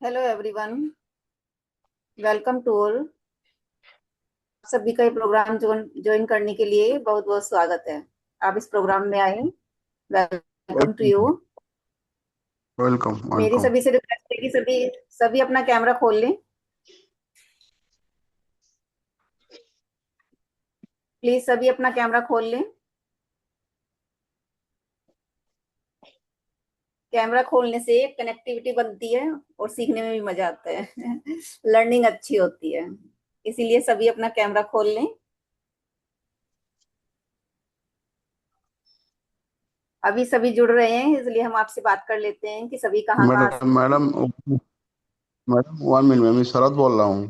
Hello everyone, welcome to all. सभी का ये प्रोग्राम ज्वाइन करने के लिए बहुत बहुत स्वागत है। आप इस प्रोग्राम में आए, वेलकम टू यू। वेलकम मेरी वेलकम। सभी से रिक्वेस्ट है कि सभी सभी अपना कैमरा खोल लें। प्लीज सभी अपना कैमरा खोल लें। कैमरा खोलने से कनेक्टिविटी बनती है और सीखने में भी मजा आता है। लर्निंग अच्छी होती है, इसीलिए सभी अपना कैमरा खोल लें। अभी सभी जुड़ रहे हैं, इसलिए हम आपसे बात कर लेते हैं कि सभी कहाँ कहाँ मैडम मैडम मैडम 1 मिनट में मैं शरद बोल रहा हूँ।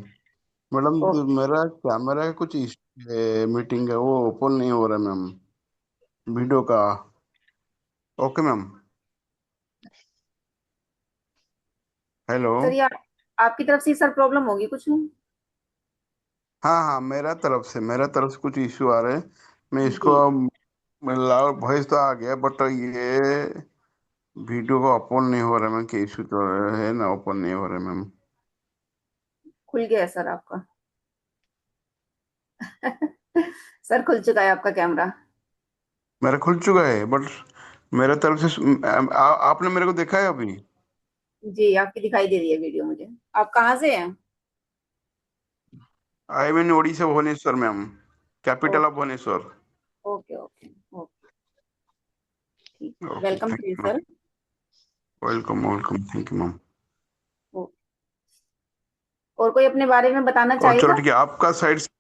मैडम से। मेरा कैमरा का कुछ मीटिंग है, वो ओपन नहीं हो रहा है मैम, वीडियो का। Okay ma'am. हेलो। सर ये आपकी तरफ से सर प्रॉब्लम होगी कुछ। हाँ हाँ, मेरा तरफ से कुछ इश्यू आ रहे हैं। मैं इसको जी, लाउड वॉइस तो आ गया, बट ये वीडियो का ओपन नहीं हो रहा है मैम। क्या इश्यू तो है ना, ओपन नहीं हो रहा है मैम। खुल गया है सर आपका। सर खुल चुका है आपका कैमरा। मेरा खुल चुका है, बट मेरे तरफ से आपने मेरे को देखा है अभी? जी, आपकी दिखाई दे रही है वीडियो मुझे। आप कहाँ से हैं? I mean Odisha, Bhubaneswar ma'am, capital of okay, Bhubaneswar. Okay, okay, okay. ठीक, okay, welcome thank to you you ma'am. Sir. Welcome welcome, thank you ma'am. Okay. और कोई अपने बारे में बताना और चलो चाहेगा? ठीक है, आपका साइड से।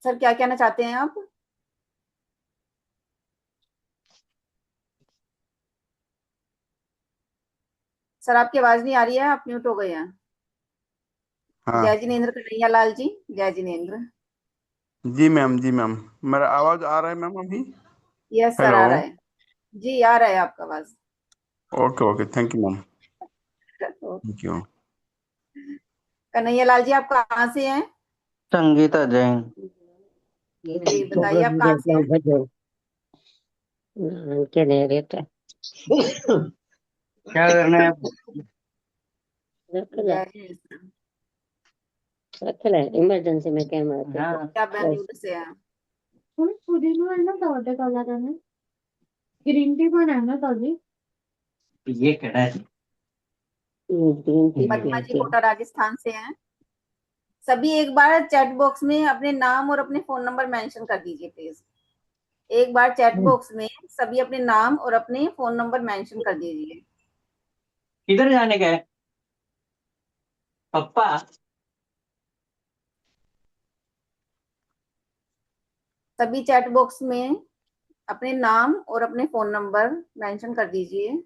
सर क्या कहना चाहते हैं आप? सर आपकी आवाज नहीं आ रही है, आप म्यूट हो गए हैं। हाँ जय जिनेन्द्र कन्हैया लाल जी, जय जिनेन्द्र। जी मैम, जी मैम। मेरा आवाज आ रहा है मैम अभी? Yes sir, hello. आ रहा है। जी, आ रहा है आपका आवाज। Okay okay, thank you ma'am. Okay. Thank you. Kanhaiya Lal ji, आप कहाँ से हैं? संगीता जैन। जी बताइए, आप कहाँ से हैं? क्या दे रहे थे? क्या करना है? जय जिनेन्द्र। रख ले इमरजेंसी में कैमरा। हाँ। क्या बेंगलुरु से हैं? थोड़ी पुदीना आहे ना टमाटे कलर ग्रीन टी पण आहे ना ताजी? ये केड़ा है? ग्रीन टी पद्मा जी पीती है। कोटा राजस्थान से हैं। सभी एक बार चैट बॉक्स में अपने नाम और अपने फोन नंबर मेंशन कर दीजिए प्लीज। एक बार चैट बॉक्स में सभी अपने नाम और अपने फोन नंबर मेंशन कर दीजिए। किधर जाने का है पप्पा? सभी चैट बॉक्स में अपने नाम और अपने फोन नंबर मेंशन कर दीजिए।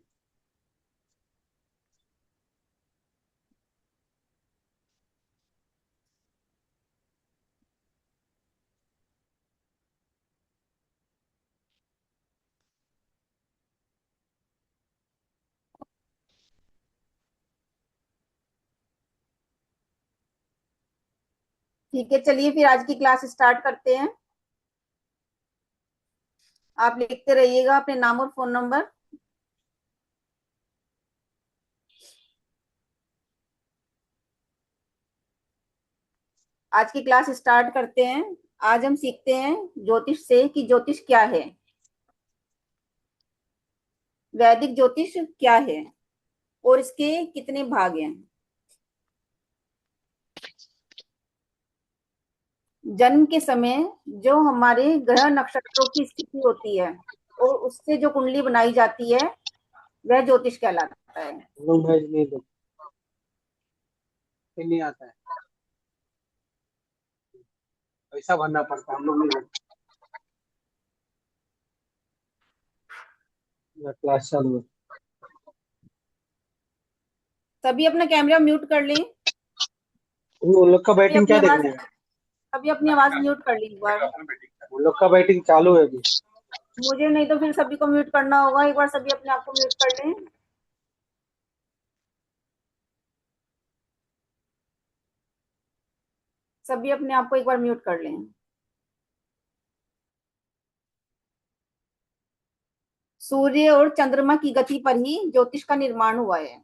ठीक है, चलिए फिर आज की क्लास स्टार्ट करते हैं। आप लिखते रहिएगा अपने नाम और फोन नंबर। आज की क्लास स्टार्ट करते हैं। आज हम सीखते हैं ज्योतिष से कि ज्योतिष क्या है, वैदिक ज्योतिष क्या है और इसके कितने भाग हैं। जन्म के समय जो हमारे ग्रह नक्षत्रों की स्थिति होती है और उससे जो कुंडली बनाई जाती है वह ज्योतिष कहलाता है। लोग भेज नहीं दो, फिर नहीं आता है। पैसा भरना पड़ता है, हम लोग नहीं भरते। क्लास चालू है। सभी अपना कैमरा म्यूट कर लें। उन लोग का सभी बैटिंग अपनी क्या आवाज देखने का? सभी अपनी आवाज म्यूट कर लें एक बार। उन लोग का बैटिंग चालू है अभी। मुझे नहीं तो फिर सभी को म्यूट करना होगा। एक बार सभी अपने आप को म्यूट कर लें। सभी अपने आप को एक बार म्यूट कर लें। सूर्य और चंद्रमा की गति पर ही ज्योतिष का निर्माण हुआ है।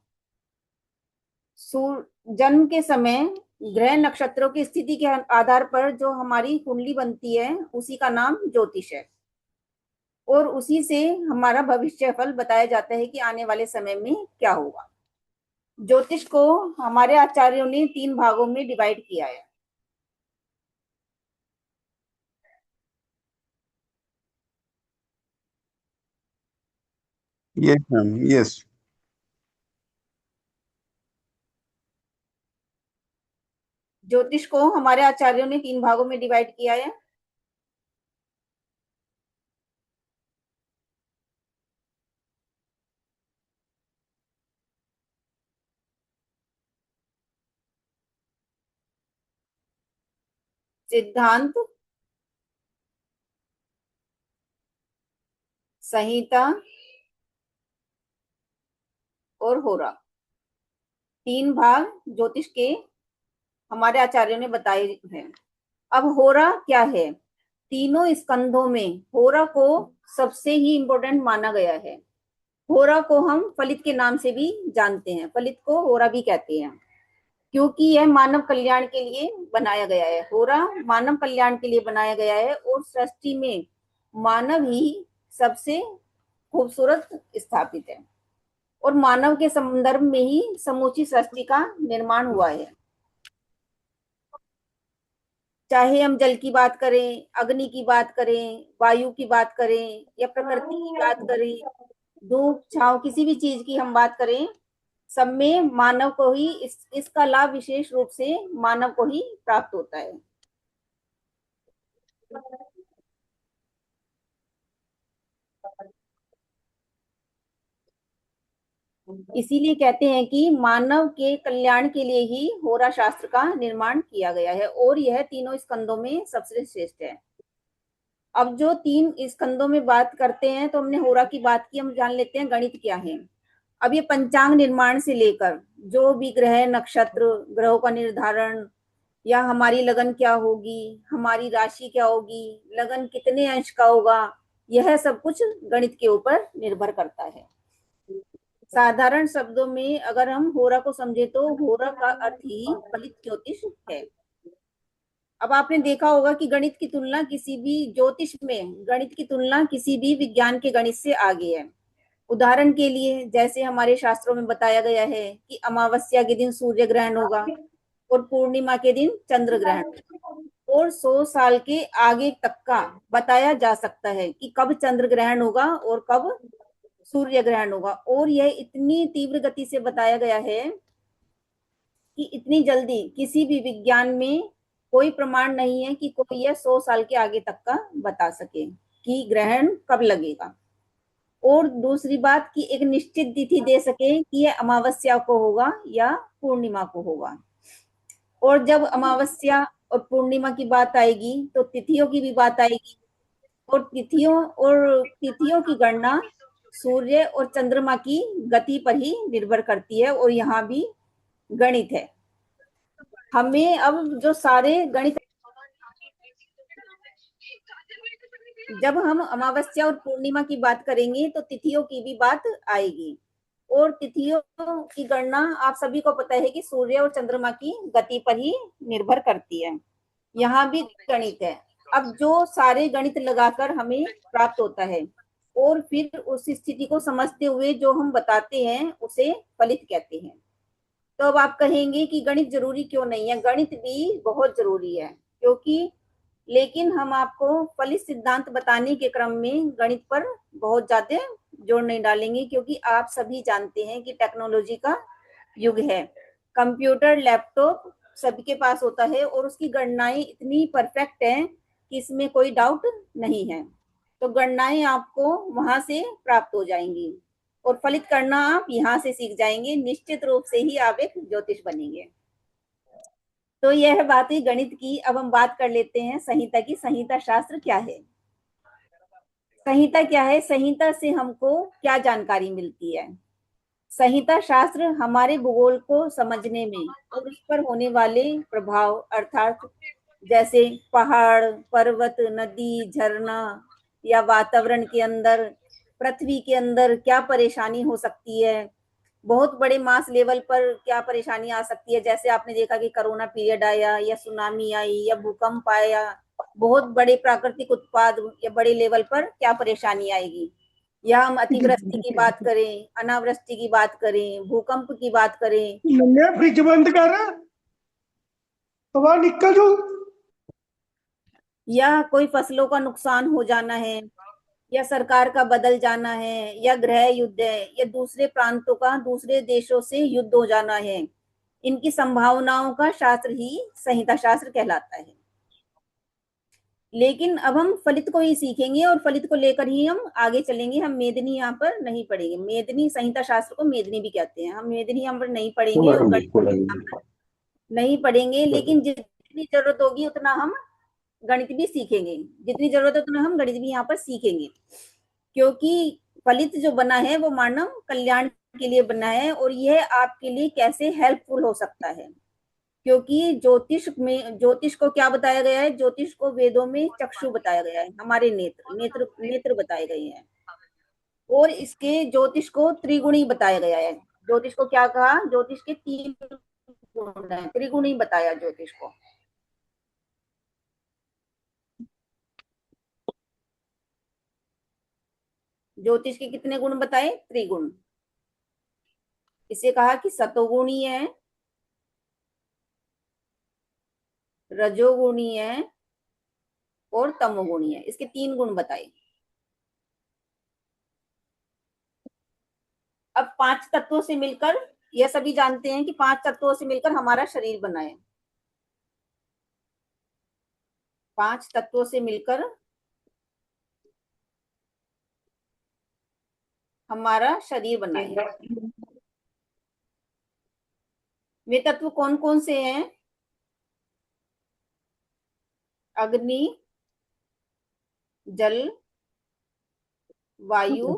जन्म के समय ग्रह नक्षत्रों की स्थिति के आधार पर जो हमारी कुंडली बनती है उसी का नाम ज्योतिष है, और उसी से हमारा भविष्य फल बताया जाता है कि आने वाले समय में क्या होगा। ज्योतिष को हमारे आचार्यों ने 3 भागों में डिवाइड किया है। Yes ma'am, yes. ज्योतिष को हमारे आचार्यों ने 3 भागों में डिवाइड किया है। सिद्धांत, संहिता और होरा, 3 भाग ज्योतिष के हमारे आचार्यों ने बताए हैं। अब होरा क्या है? तीनों स्कंधों में होरा को सबसे ही इंपॉर्टेंट माना गया है। होरा को हम फलित के नाम से भी जानते हैं, फलित को होरा भी कहते हैं, क्योंकि यह मानव कल्याण के लिए बनाया गया है। होरा मानव कल्याण के लिए बनाया गया है, और सृष्टि में मानव ही सबसे खूबसूरत स्थापित है, और मानव के संदर्भ में ही समूची सृष्टि का निर्माण हुआ है। चाहे हम जल की बात करें, अग्नि की बात करें, वायु की बात करें, या प्रकृति की बात करें, धूप छांव, किसी भी चीज की हम बात करें, सब में मानव को ही इसका लाभ विशेष रूप से मानव को ही प्राप्त होता है। इसीलिए कहते हैं कि मानव के कल्याण के लिए ही होरा शास्त्र का निर्माण किया गया है, और यह तीनों स्कंदों में सबसे श्रेष्ठ है। अब जो 3 स्कंदों में बात करते हैं, तो हमने होरा की बात की, हम जान लेते हैं गणित क्या है। अब ये पंचांग निर्माण से लेकर जो भी ग्रह नक्षत्र, ग्रहों का निर्धारण, या हमारी लगन क्या होगी, हमारी राशि क्या होगी, लगन कितने अंश का होगा, यह सब कुछ गणित के ऊपर निर्भर करता है। साधारण शब्दों में अगर हम होरा को समझे, तो होरा का अर्थ ही फलित ज्योतिष है। अब आपने देखा होगा कि गणित की तुलना किसी भी ज्योतिष में गणित की तुलना किसी भी विज्ञान के गणित से आगे है। उदाहरण के लिए, जैसे हमारे शास्त्रों में बताया गया है कि अमावस्या के दिन सूर्य ग्रहण होगा और पूर्णिमा के दिन चंद्र ग्रहण, और 100 साल के आगे तक का बताया जा सकता है कि कब चंद्र ग्रहण होगा और कब सूर्य ग्रहण होगा। और यह इतनी तीव्र गति से बताया गया है कि इतनी जल्दी किसी भी विज्ञान में कोई प्रमाण नहीं है कि कोई यह 100 साल के आगे तक का बता सके कि ग्रहण कब लगेगा। और दूसरी बात कि एक निश्चित तिथि दे सके कि यह अमावस्या को होगा या पूर्णिमा को होगा। और जब अमावस्या और पूर्णिमा की बात आएगी, तो तिथियों की भी बात आएगी, और तिथियों की गणना सूर्य और चंद्रमा की गति पर ही निर्भर करती है, और यहाँ भी गणित है। हमें अब जो सारे गणित, जब हम अमावस्या और पूर्णिमा की बात करेंगे तो तिथियों की भी बात आएगी, और तिथियों की गणना आप सभी को पता है कि सूर्य और चंद्रमा की गति पर ही निर्भर करती है। यहाँ भी गणित है। अब जो सारे गणित लगाकर हमें प्राप्त होता है, और फिर उस स्थिति को समझते हुए जो हम बताते हैं उसे फलित कहते हैं। तो अब आप कहेंगे कि गणित जरूरी क्यों नहीं है? गणित भी बहुत जरूरी है, क्योंकि लेकिन हम आपको फलित सिद्धांत बताने के क्रम में गणित पर बहुत ज्यादा जोर नहीं डालेंगे, क्योंकि आप सभी जानते हैं कि टेक्नोलॉजी का युग है। कंप्यूटर, लैपटॉप सबके पास होता है, और उसकी गणनाएं इतनी परफेक्ट हैं कि इसमें कोई डाउट नहीं है। तो गणनाएं आपको वहां से प्राप्त हो जाएंगी, और फलित करना आप यहाँ से सीख जाएंगे। निश्चित रूप से ही आप एक ज्योतिष बनेंगे। तो यह बात हुई गणित की। अब हम बात कर लेते हैं संहिता की। संहिता शास्त्र क्या है? संहिता क्या है? संहिता से हमको क्या जानकारी मिलती है? संहिता शास्त्र हमारे भूगोल को समझने में और उस पर होने वाले प्रभाव, अर्थात जैसे पहाड़, पर्वत, नदी, झरना, या वातावरण के अंदर पृथ्वी के अंदर क्या परेशानी हो सकती है, बहुत बड़े मास लेवल पर क्या परेशानी आ सकती है, जैसे आपने देखा कि कोरोना पीरियड आया या सुनामी आई या भूकंप आया, बहुत बड़े प्राकृतिक उत्पाद या बड़े लेवल पर क्या परेशानी आएगी, या हम अतिवृष्टि की बात करें, अनावृष्टि की बात करें, भूकंप की बात करें, फ्रिज बंद कर, निकल जाओ, या कोई फसलों का नुकसान हो जाना है, या सरकार का बदल जाना है, या गृह युद्ध है, या दूसरे प्रांतों का दूसरे देशों से युद्ध हो जाना है, इनकी संभावनाओं का शास्त्र ही संहिता शास्त्र कहलाता है। लेकिन अब हम फलित को ही सीखेंगे और फलित को लेकर ही हम आगे चलेंगे। हम मेदिनी यहाँ पर नहीं पढ़ेंगे। मेदिनी संहिता शास्त्र को मेदिनी भी कहते हैं। हम मेदिनी यहाँ पर नहीं पढ़ेंगे और गणित नहीं पढ़ेंगे, लेकिन जितनी जरूरत होगी उतना हम गणित भी सीखेंगे, जितनी जरूरत है उतना हम गणित भी यहाँ पर सीखेंगे, क्योंकि फलित जो बना है वो मानव कल्याण के लिए बना है और यह आपके लिए कैसे हेल्पफुल हो सकता है। क्योंकि ज्योतिष को क्या बताया गया है, ज्योतिष को वेदों में चक्षु बताया गया है, हमारे नेत्र नेत्र नेत्र बताए गए हैं, और इसके ज्योतिष को त्रिगुणी बताया गया है। ज्योतिष को क्या कहा, ज्योतिष के 3 गुण है, त्रिगुणी बताया ज्योतिष को। ज्योतिष के कितने गुण बताए, त्रिगुण। इसे कहा कि सतोगुणी है, रजोगुणी है और तमोगुणी है। इसके 3 गुण बताए। अब 5 तत्वों से मिलकर, यह सभी जानते हैं कि 5 तत्वों से मिलकर हमारा शरीर बना है। 5 तत्वों से मिलकर हमारा शरीर बना है। वे तत्व कौन कौन से हैं, अग्नि, जल, वायु,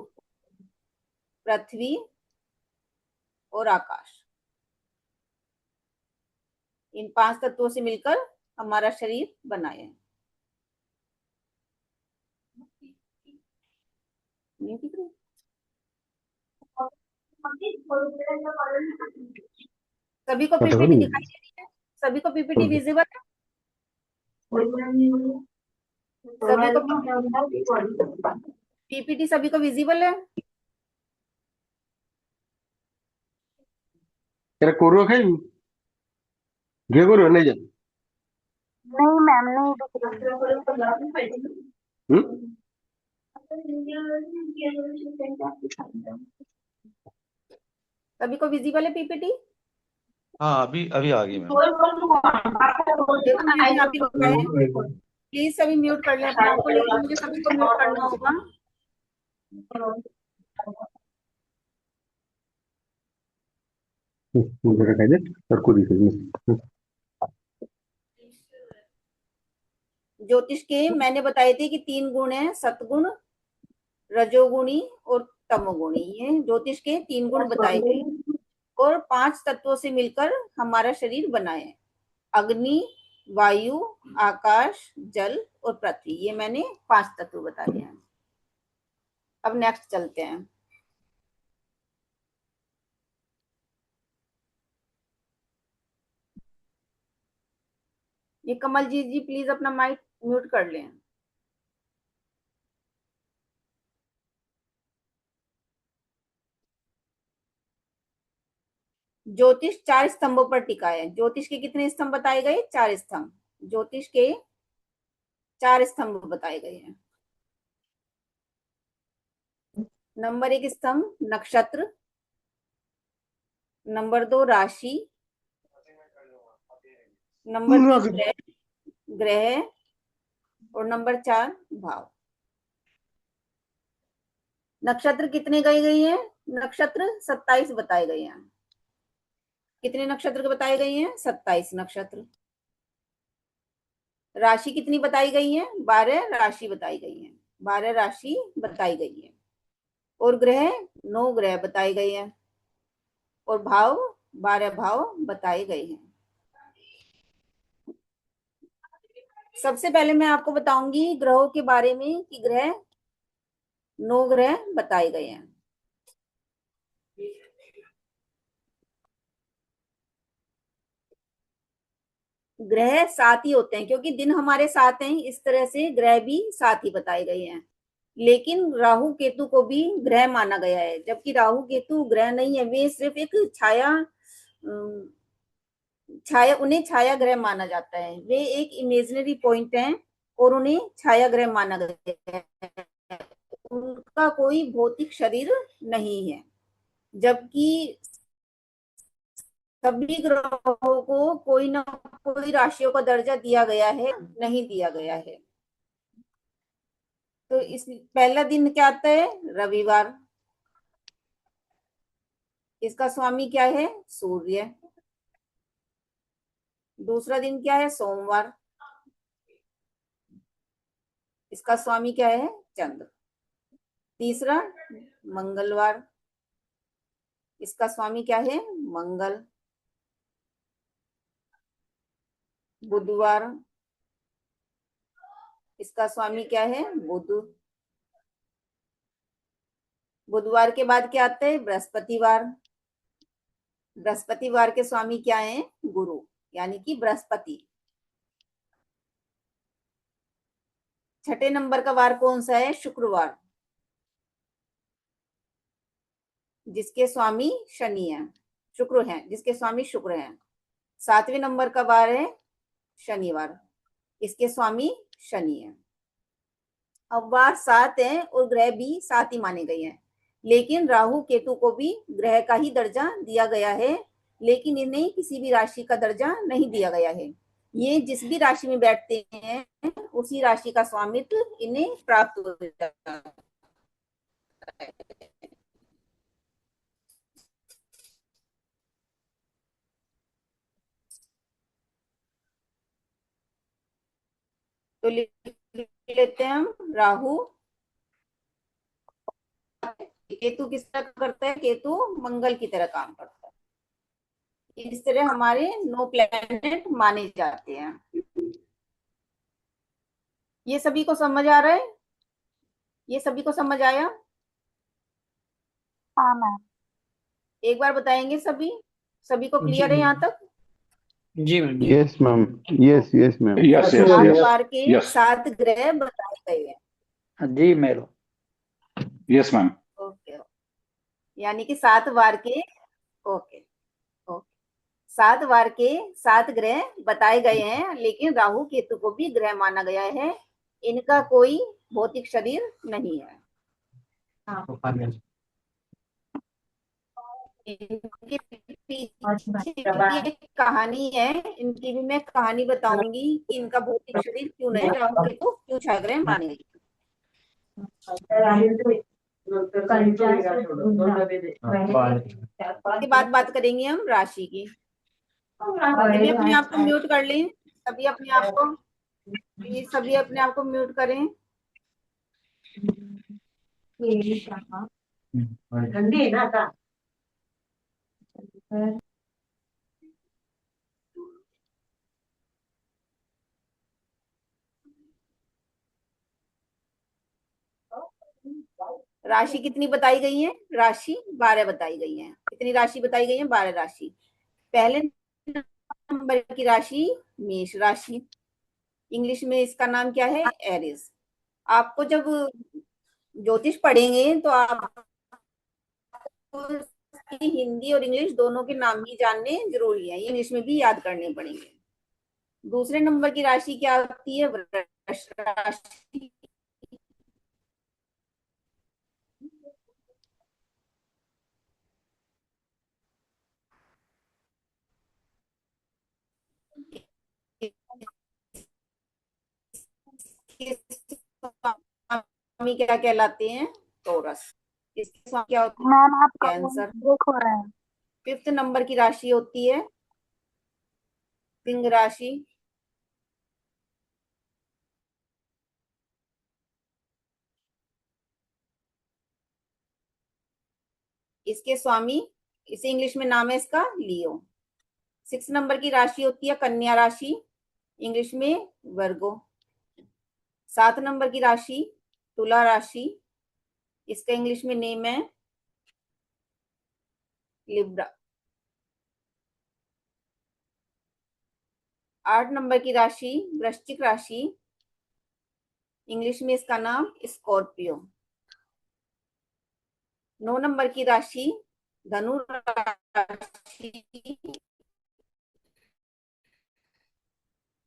पृथ्वी और आकाश। इन 5 तत्वों से मिलकर हमारा शरीर बना है। सभी को पीपीटी दिखाई दे रही है, सभी को पीपीटी विजिबल है, सभी को पीपीटी सभी को विजिबल है। तेरा कोरो खाई घे कोरो नहीं जा नहीं मैम, नहीं सभी को विजिबल है पीपीटी। हाँ अभी अभी आ गई मैम। प्लीज सभी म्यूट कर लें अपने आप को, लेकिन मुझे सभी को म्यूट करना होगा। मुझे रखा दे और को दिखे। ज्योतिष के मैंने बताए थे कि 3 गुण हैं, सतगुण, रजोगुणी और तमोगुणी। ये ज्योतिष के 3 गुण बताए गए और 5 तत्वों से मिलकर हमारा शरीर बना है। अग्नि, वायु, आकाश, जल और पृथ्वी। ये मैंने 5 तत्व बताए हैं। अब नेक्स्ट चलते हैं। ये कमलजीत जी प्लीज अपना माइक म्यूट कर लें। ज्योतिष 4 स्तंभों पर टिका है। ज्योतिष के कितने स्तंभ बताए गए, 4 स्तंभ। ज्योतिष के 4 स्तंभ बताए गए हैं। नंबर 1 स्तंभ नक्षत्र, नंबर 2 राशि, नंबर 3 ग्रह और नंबर 4 भाव। नक्षत्र कितने गए गए हैं, नक्षत्र 27 बताए गए हैं। कितने नक्षत्र बताए गए हैं, 27 नक्षत्र। राशि कितनी बताई गई है, 12 राशि बताई गई है, 12 राशि बताई गई है। और ग्रह 9 ग्रह बताए गए हैं और भाव 12 भाव बताए गए हैं। सबसे पहले मैं आपको बताऊंगी ग्रहों के बारे में कि ग्रह 9 ग्रह बताए गए हैं। ग्रह 7 ही होते हैं क्योंकि दिन हमारे 7 हैं, इस तरह से ग्रह भी 7 ही बताए गए हैं। लेकिन राहु केतु को भी ग्रह माना गया है, जबकि राहु केतु ग्रह नहीं है, वे सिर्फ एक छाया उन्हें छाया ग्रह माना जाता है। वे एक इमेजिनरी पॉइंट हैं और उन्हें छाया ग्रह माना गया है। उनका कोई भौतिक शरीर नहीं है, जबकि सभी ग्रहों को कोई ना कोई राशियों का दर्जा दिया गया है, नहीं दिया गया है। तो इस पहला दिन क्या आता है? रविवार। इसका स्वामी क्या है? सूर्य। दूसरा दिन क्या है? सोमवार। इसका स्वामी क्या है? चंद्र। तीसरा मंगलवार। इसका स्वामी क्या है? मंगल। बुधवार। इसका स्वामी क्या है? बुध। बुधवार के बाद क्या आता है? बृहस्पतिवार। बृहस्पतिवार के स्वामी क्या है? गुरु, यानी कि बृहस्पति। छठे नंबर का वार कौन सा है? शुक्रवार, जिसके स्वामी शनि है, शुक्र है, जिसके स्वामी शुक्र है। सातवें नंबर का वार है शनिवार, इसके स्वामी शनि है। अब वार 7 है और ग्रह भी 7 ही माने गए हैं, लेकिन राहु केतु को भी ग्रह का ही दर्जा दिया गया है, लेकिन इन्हें किसी भी राशि का दर्जा नहीं दिया गया है। ये जिस भी राशि में बैठते हैं उसी राशि का स्वामित्व इन्हें प्राप्त हो जाता है। तो लिख लेते हैं हम राहु। केतु किस तरह करता है? केतु मंगल की तरह काम करता है। इस तरह हमारे 9 प्लैनेट माने जाते हैं। ये सभी को समझ आ रहा है? ये सभी को समझ आया? हाँ मैम। एक बार बताएंगे सभी? सभी को जी क्लियर है यहाँ तक? जी ma'am. Yes ma'am, yes yes ma'am. Yes yes 7 yes बार के यस 7 ग्रह बताए गए हैं। जी मेरो। Yes ma'am. ओके, यानी कि 7 बार के, ओके ओके, 7 बार के 7 ग्रह बताए गए हैं, लेकिन राहु केतु को भी ग्रह माना गया है। इनका कोई भौतिक शरीर नहीं है। इनके पीछे भी एक कहानी है, इनकी भी मैं कहानी बताऊंगी कि इनका भौतिक शरीर क्यों नहीं, राहु केतु क्यों छह ग्रह माने गए। उसके बाद बात करेंगे हम राशि की। सभी अपने आप को म्यूट कर लें, सभी अपने आप को, प्लीज सभी अपने आप को म्यूट करें। ठंडी है ना का? राशि कितनी बताई गई है? राशि 12 बताई गई है। कितनी राशि बताई गई है? 12 राशि। पहले नंबर की राशि मेष राशि, इंग्लिश में इसका नाम क्या है? एरिस। आपको जब ज्योतिष पढ़ेंगे तो आपको हिंदी और इंग्लिश दोनों के नाम ही जानने जरूरी है, इंग्लिश में भी याद करने पड़ेंगे। दूसरे नंबर की राशि क्या होती है? वृष राशि। स्वामी क्या कहलाते हैं? टोरस। इसके स्वामी क्या होते हैं? मैम आपका कैंसर। ब्रेक हो रहा है। 5th नंबर की राशि होती है सिंह राशि। इसके स्वामी, इसे इंग्लिश में नाम है इसका लियो। 6 नंबर की राशि होती है कन्या राशि, इंग्लिश में वर्गो। 7 नंबर की राशि तुला राशि, इसका इंग्लिश में नेम है लिब्रा। 8 नंबर की राशि वृश्चिक राशि, इंग्लिश में इसका नाम स्कॉर्पियो। 9 नंबर की राशि धनु राशि,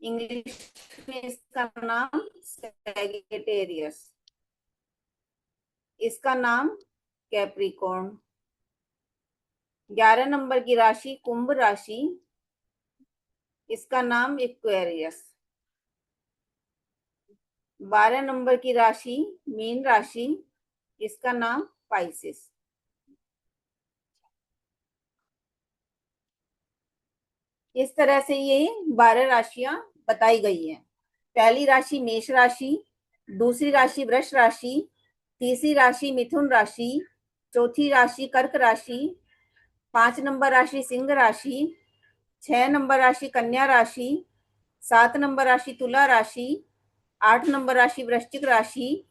इंग्लिश में इसका नाम सैगिटेरियस, इसका नाम कैप्रिकॉर्न। 11 नंबर की राशि कुंभ राशि, इसका नाम एक्वेरियस। 12 नंबर की राशि मीन राशि, इसका नाम पाइसेस। इस तरह से ये 12 राशियां बताई गई हैं। पहली राशि मेष राशि, दूसरी राशि वृष राशि, तीसरी राशि मिथुन राशि, चौथी राशि कर्क राशि, 5 नंबर राशि सिंह राशि, 6 नंबर राशि कन्या राशि, 7 नंबर राशि तुला राशि, 8 नंबर राशि वृश्चिक राशि,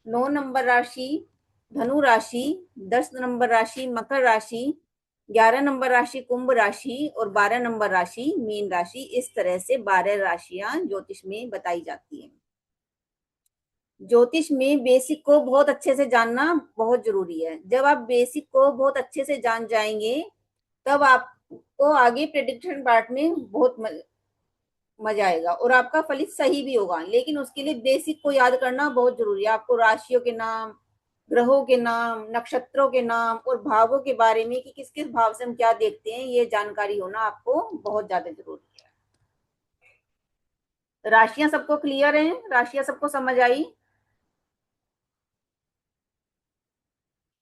9 नंबर राशि धनु राशि, 10 नंबर राशि मकर राशि, 11 नंबर राशि कुंभ राशि और 12 नंबर राशि मीन राशि। इस तरह से 12 राशियां ज्योतिष में बताई जाती हैं। ज्योतिष में बेसिक को बहुत अच्छे से जानना बहुत जरूरी है। जब आप बेसिक को बहुत अच्छे से जान जाएंगे तब आपको आगे प्रेडिक्शन पार्ट में बहुत मजा आएगा और आपका फलित सही भी होगा। लेकिन उसके लिए बेसिक को याद करना बहुत जरूरी है। आपको राशियों के नाम, ग्रहों के नाम, नक्षत्रों के नाम और भावों के बारे में कि किस किस भाव से हम क्या देखते हैं, ये जानकारी होना आपको बहुत ज्यादा जरूरी है। राशियां सबको क्लियर हैं? राशियां सबको समझ आई?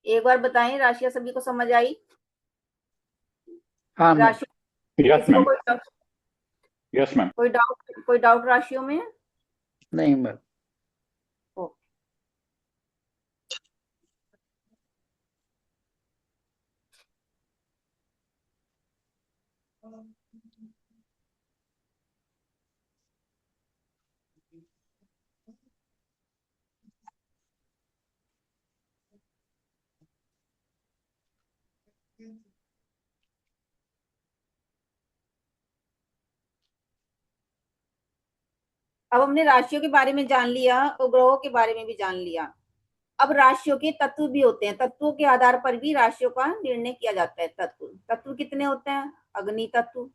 एक बार बताएं, राशियां सभी को समझ आई? हाँ मैम। राशि यस किसी को मैम। Yes ma'am. कोई डाउट राशियों में? नहीं मैम। अब हमने राशियों के बारे में जान लिया और ग्रहों के बारे में भी जान लिया। अब राशियों के तत्व भी होते हैं। तत्वों के आधार पर भी राशियों का निर्णय किया जाता है। तत्व कितने होते हैं? अग्नि तत्व,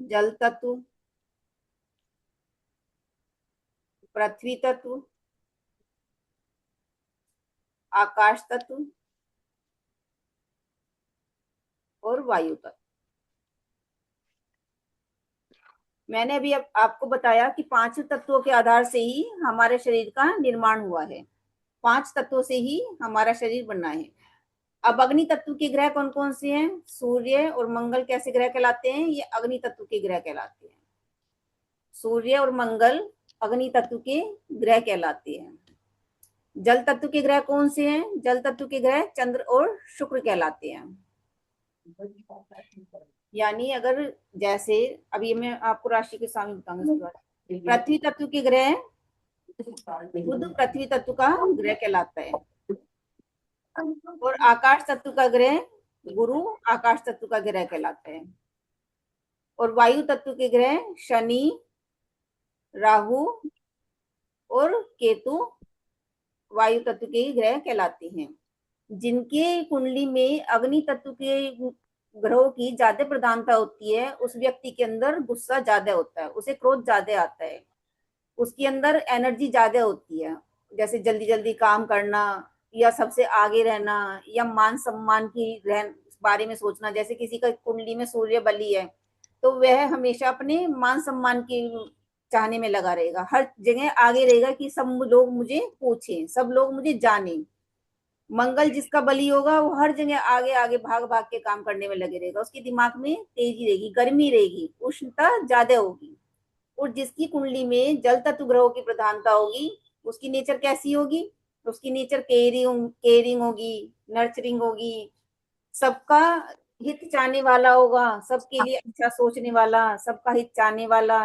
जल तत्व, पृथ्वी तत्व, आकाश तत्व और वायु तत्व। मैंने अभी आपको बताया कि 5 तत्वों के आधार से ही हमारे शरीर का निर्माण हुआ है। 5 तत्वों से ही हमारा शरीर बना है। अब अग्नि तत्व के ग्रह कौन कौन से हैं? सूर्य और मंगल कैसे ग्रह कहलाते हैं? ये अग्नि तत्व के ग्रह कहलाते हैं। सूर्य और मंगल अग्नि तत्व के ग्रह कहलाते हैं। जल तत्व के ग्रह कौन से हैं? जल तत्व के ग्रह चंद्र और शुक्र कहलाते हैं। यानी अगर जैसे अभी मैं आपको राशि के सामने बताऊंगा। पृथ्वी तत्व के ग्रह बुध पृथ्वी तत्व का ग्रह कहलाता है और आकाश तत्व का ग्रह गुरु आकाश तत्व का ग्रह कहलाता है और वायु तत्व के ग्रह शनि, राहु और केतु वायु तत्व के ग्रह कहलाते हैं। जिनके कुंडली में अग्नि तत्व के ग्रहों की ज्यादा प्रधानता होती है उस व्यक्ति के अंदर गुस्सा ज्यादा होता है, उसे क्रोध ज्यादा आता है, उसके अंदर एनर्जी ज्यादा होती है। जैसे जल्दी जल्दी काम करना या सबसे आगे रहना या मान सम्मान की बारे में सोचना। जैसे किसी का कुंडली में सूर्य बली है तो वह हमेशा अपने मान सम्मान की चाहने में लगा रहेगा, हर जगह आगे रहेगा कि सब लोग मुझे पूछें, सब लोग मुझे जाने। मंगल जिसका बली होगा वो हर जगह आगे आगे भाग भाग के काम करने में लगे रहेगा, उसके दिमाग में तेजी रहेगी, गर्मी रहेगी, उष्णता ज्यादा होगी। और जिसकी कुंडली में जल तत्व ग्रहों की प्रधानता होगी उसकी नेचर कैसी होगी? उसकी नेचर केयरिंग होगी, नर्चरिंग होगी, सबका हित चाहने वाला होगा, सबके लिए अच्छा सोचने वाला, सबका हित चाहने वाला,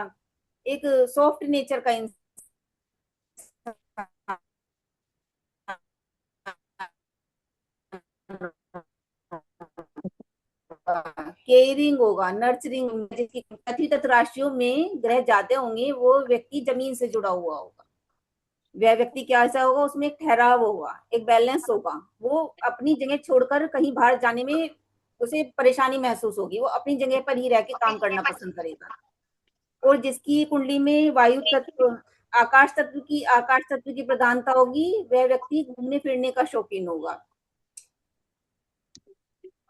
एक सॉफ्ट नेचर का इंसान केयरिंग होगा, नर्चरिंग। पृथ्वी तत्व राशियों में ग्रह जाते होंगे, वो व्यक्ति जमीन से जुड़ा हुआ होगा। वह व्यक्ति कैसा होगा, उसमें एक ठहराव होगा, एक बैलेंस होगा। वो अपनी जगह छोड़कर कहीं बाहर जाने में उसे परेशानी महसूस होगी, वो अपनी जगह पर ही रह के काम करना पसंद करेगा। और जिसकी कुंडली में वायु तत्व, आकाश तत्व की प्रधानता होगी, वह व्यक्ति घूमने फिरने का शौकीन होगा।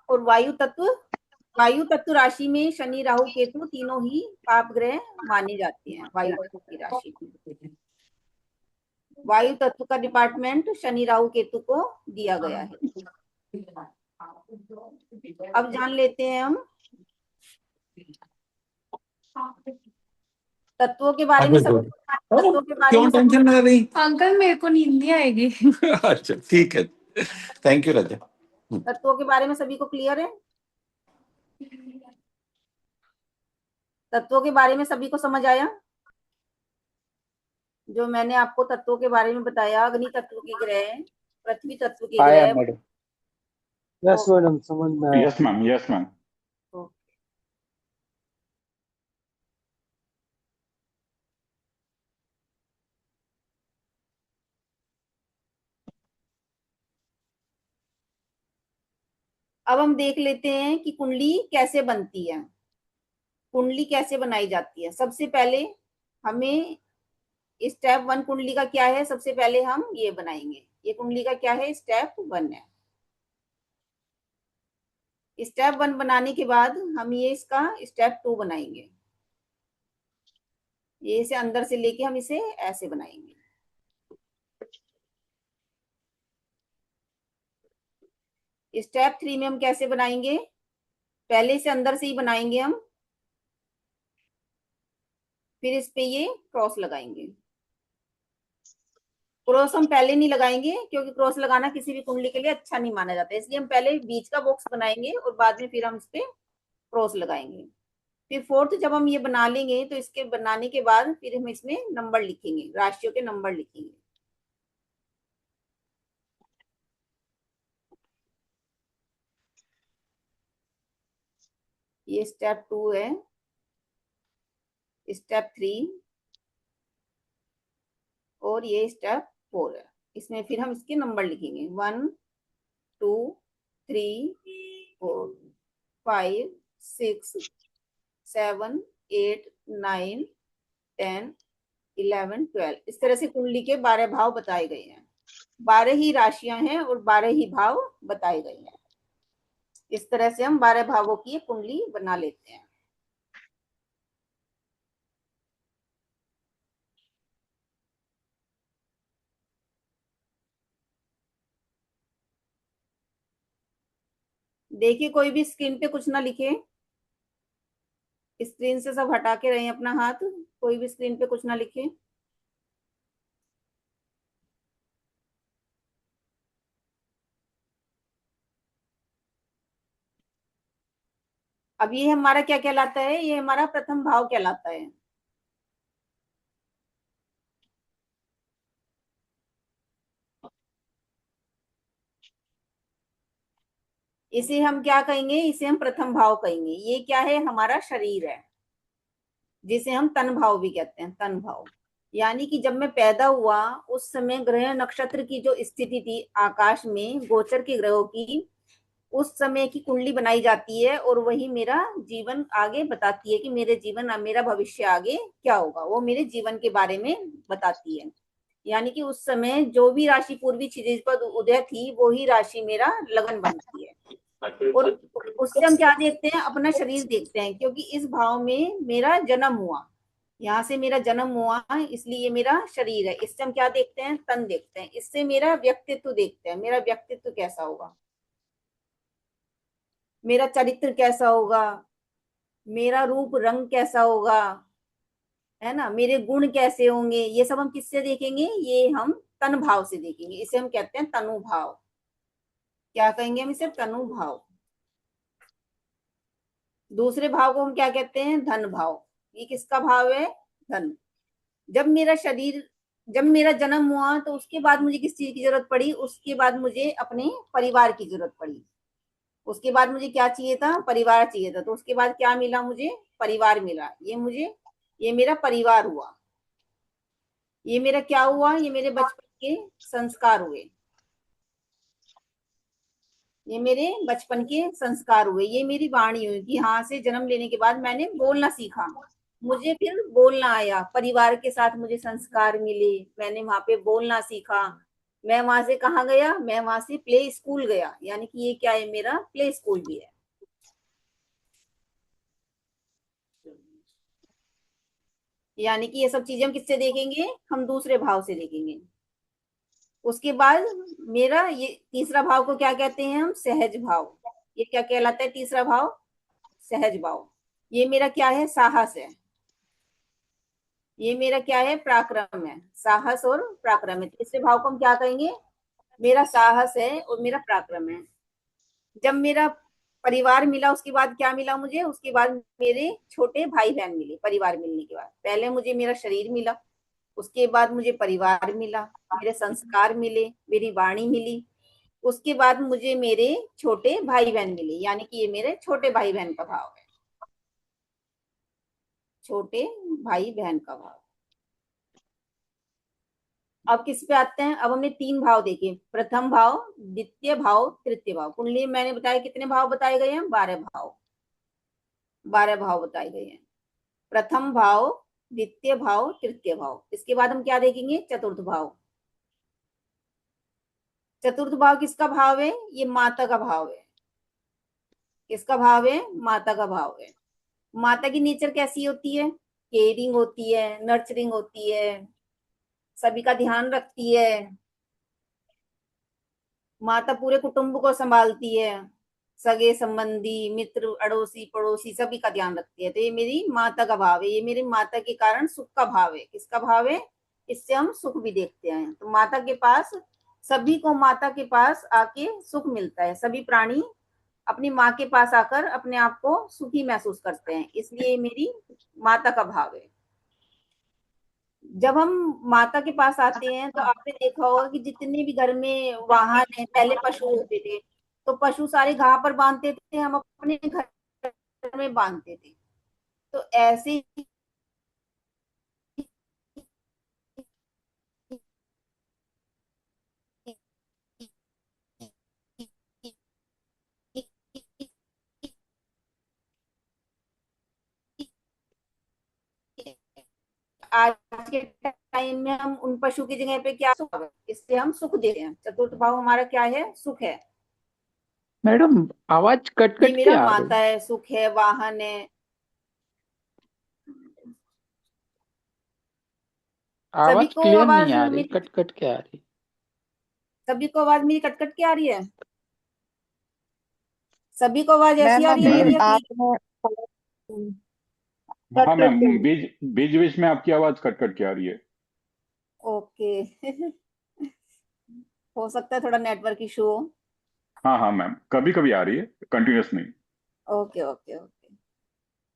और वायु तत्व राशि में शनि, राहु, केतु तीनों ही पाप ग्रह माने जाते हैं। वायु तत्व की राशि में वायु तत्व का डिपार्टमेंट शनि, राहु, केतु को दिया गया है। अब जान लेते हैं हम तत्वों के बारे में। क्यों टेंशन ले रही अंकल, मेरे को नींद नहीं आएगी। अच्छा ठीक है, थैंक यू राजा। तत्वों के बारे में सभी को क्लियर है? तत्वों के बारे में सभी को समझ आया? जो मैंने आपको तत्वों के बारे में बताया, अग्नि तत्व के ग्रह, पृथ्वी तत्व के आया ग्रह। मैडम। यस मैडम, समझ में आया। Yes ma'am, yes ma'am. अब हम देख लेते हैं कि कुंडली कैसे बनती है, कुंडली कैसे बनाई जाती है। सबसे पहले हमें स्टेप 1 कुंडली का क्या है, सबसे पहले हम ये बनाएंगे। ये कुंडली का क्या है, स्टेप 1 है। स्टेप 1 बनाने के बाद हम ये इसका स्टेप 2 बनाएंगे। ये इसे अंदर से लेके हम इसे ऐसे बनाएंगे। स्टेप 3 में हम कैसे बनाएंगे, पहले इसे अंदर से ही बनाएंगे हम, फिर इस पे ये क्रॉस लगाएंगे। क्रॉस हम पहले नहीं लगाएंगे, क्योंकि क्रॉस लगाना किसी भी कुंडली के लिए अच्छा नहीं माना जाता है। इसलिए हम पहले बीच का बॉक्स बनाएंगे और बाद में फिर हम इस पे क्रॉस लगाएंगे। फिर फोर्थ जब हम ये बना लेंगे, तो इसके बनाने के बाद फिर हम इसमें नंबर लिखेंगे, राशियों के नंबर लिखेंगे। ये स्टेप 2 है, स्टेप 3 और ये स्टेप 4 है। इसमें फिर हम इसके नंबर लिखेंगे 1 2 3 4 5 6 7 8 9 10 11 12। इस तरह से कुंडली के 12 भाव बताए गए हैं। 12 ही राशियां हैं और 12 ही भाव बताए गए हैं। इस तरह से हम 12 भावों की कुंडली बना लेते हैं। देखिए, कोई भी स्क्रीन पे कुछ ना लिखे, स्क्रीन से सब हटा के रहे अपना हाथ, कोई भी स्क्रीन पे कुछ ना लिखे। अब ये हमारा क्या कहलाता है, ये हमारा प्रथम भाव कहलाता है। इसे हम क्या कहेंगे, इसे हम प्रथम भाव कहेंगे। ये क्या है, हमारा शरीर है, जिसे हम तन भाव भी कहते हैं। तन भाव यानी कि जब मैं पैदा हुआ उस समय ग्रह नक्षत्र की जो स्थिति थी आकाश में, गोचर के ग्रहों की, उस समय की कुंडली बनाई जाती है और वही मेरा जीवन आगे बताती है कि मेरे जीवन, मेरा भविष्य आगे क्या होगा, वो मेरे जीवन के बारे में बताती है। यानी कि उस समय जो भी राशि पूर्वी क्षितिज पर उदय थी, वो ही राशि मेरा लगन बनती है। और उससे हम क्या देखते हैं, अपना शरीर देखते हैं, क्योंकि इस भाव में मेरा जन्म हुआ, यहाँ से मेरा जन्म हुआ, इसलिए ये मेरा शरीर है। इससे हम क्या देखते हैं, तन देखते हैं। इससे मेरा व्यक्तित्व देखते हैं, मेरा व्यक्तित्व कैसा होगा, मेरा चरित्र कैसा होगा, मेरा रूप रंग कैसा होगा, है ना, मेरे गुण कैसे होंगे, ये सब हम किससे देखेंगे, ये हम तन भाव से देखेंगे। इसे हम कहते हैं तनु भाव। क्या कहेंगे हम इसे, तनु भाव। दूसरे भाव को हम क्या कहते हैं, धन भाव। ये किसका भाव है, धन। जब मेरा जन्म हुआ तो उसके बाद मुझे किस चीज की जरूरत पड़ी, उसके बाद मुझे अपने परिवार की जरूरत पड़ी। उसके बाद मुझे क्या चाहिए था, परिवार चाहिए था, तो उसके बाद क्या मिला मुझे, परिवार मिला। ये मेरा परिवार हुआ। ये मेरा क्या हुआ, ये मेरे बचपन के संस्कार हुए। ये मेरे बचपन के संस्कार हुए। ये मेरी वाणी हुई कि हाँ से जन्म लेने के बाद मैंने बोलना सीखा, मुझे फिर बोलना आया, परिवार के साथ मुझे संस्कार मिले, मैंने वहां पे बोलना सीखा। मैं वहां से कहाँ गया, मैं वहां से प्ले स्कूल गया, यानी कि ये क्या है, मेरा प्ले स्कूल भी है। यानी कि ये सब चीजें हम किससे देखेंगे, हम दूसरे भाव से देखेंगे। उसके बाद मेरा ये तीसरा भाव को क्या कहते हैं हम, सहज भाव। ये क्या कहलाता है, तीसरा भाव सहज भाव। ये मेरा क्या है, साहस है। ये मेरा क्या है, पराक्रम है। साहस और पराक्रम है। तीसरे भाव को हम क्या कहेंगे, मेरा साहस है और मेरा पराक्रम है। जब मेरा परिवार मिला, उसके बाद क्या मिला मुझे, उसके बाद मेरे छोटे भाई बहन मिले। परिवार मिलने के बाद पहले मुझे मेरा शरीर मिला, उसके बाद मुझे परिवार मिला, मेरे संस्कार मिले, मेरी वाणी मिली, उसके बाद मुझे मेरे छोटे भाई बहन मिले, यानी कि ये मेरे छोटे भाई बहन का भाव है। छोटे भाई बहन का भाव। अब किस पे आते हैं, अब हमने तीन भाव देखे, प्रथम भाव, द्वितीय भाव, तृतीय भाव। कुंडली में मैंने बताया कितने भाव बताए गए हैं, 12 भाव। 12 भाव बताए गए हैं। प्रथम भाव, द्वितीय भाव, तृतीय भाव। इसके बाद हम क्या देखेंगे, चतुर्थ भाव। चतुर्थ भाव किसका भाव है, ये माता का भाव है। किसका भाव है, माता का भाव है। माता की नेचर कैसी होती है, केयरिंग होती है, नर्चरिंग होती है, सभी का ध्यान रखती है। माता पूरे कुटुंब को संभालती है, सगे संबंधी, मित्र, अड़ोसी पड़ोसी सभी का ध्यान रखती है। तो ये मेरी माता का भाव है। ये मेरी माता के कारण सुख का भाव है। किसका भाव है, इससे हम सुख भी देखते हैं। तो माता के पास, सभी को माता के पास आके सुख मिलता है। सभी प्राणी अपनी माँ के पास आकर अपने आप को सुखी महसूस करते हैं, इसलिए मेरी माता का भाव है। जब हम माता के पास आते हैं तो आपने देखा होगा कि जितने भी घर में वाहन है, पहले पशु होते थे, तो पशु सारे घाह पर बांधते थे, हम अपने घर में बांधते थे। तो ऐसे आज के टाइम में हम उन पशु की जगह पे क्या सुख है, इससे हम सुख देते हैं। चतुर्थ भाव हमारा क्या है, सुख है। मैडम आवाज कट ये कट के मेरा आ माता रही, है, सुख है, वाहन है। सभी आवाज को क्लियर नहीं आवाज आ रही, मेरी, कट कट के आ रही। सभी को आवाज मेरी कट कट के आ रही है। सभी को आवाज ऐसी मैम आ रही है अभी मेरी मैम या ठीक है? आपने हाँ मैम, बीच बीच बीच में आपकी आवाज कट कट के आ रही है। ओके हो सकता है थोड़ा नेटवर्क इशू हो। हाँ हाँ मैम, कभी कभी आ रही है, कंटिन्यूअस नहीं। Okay okay okay.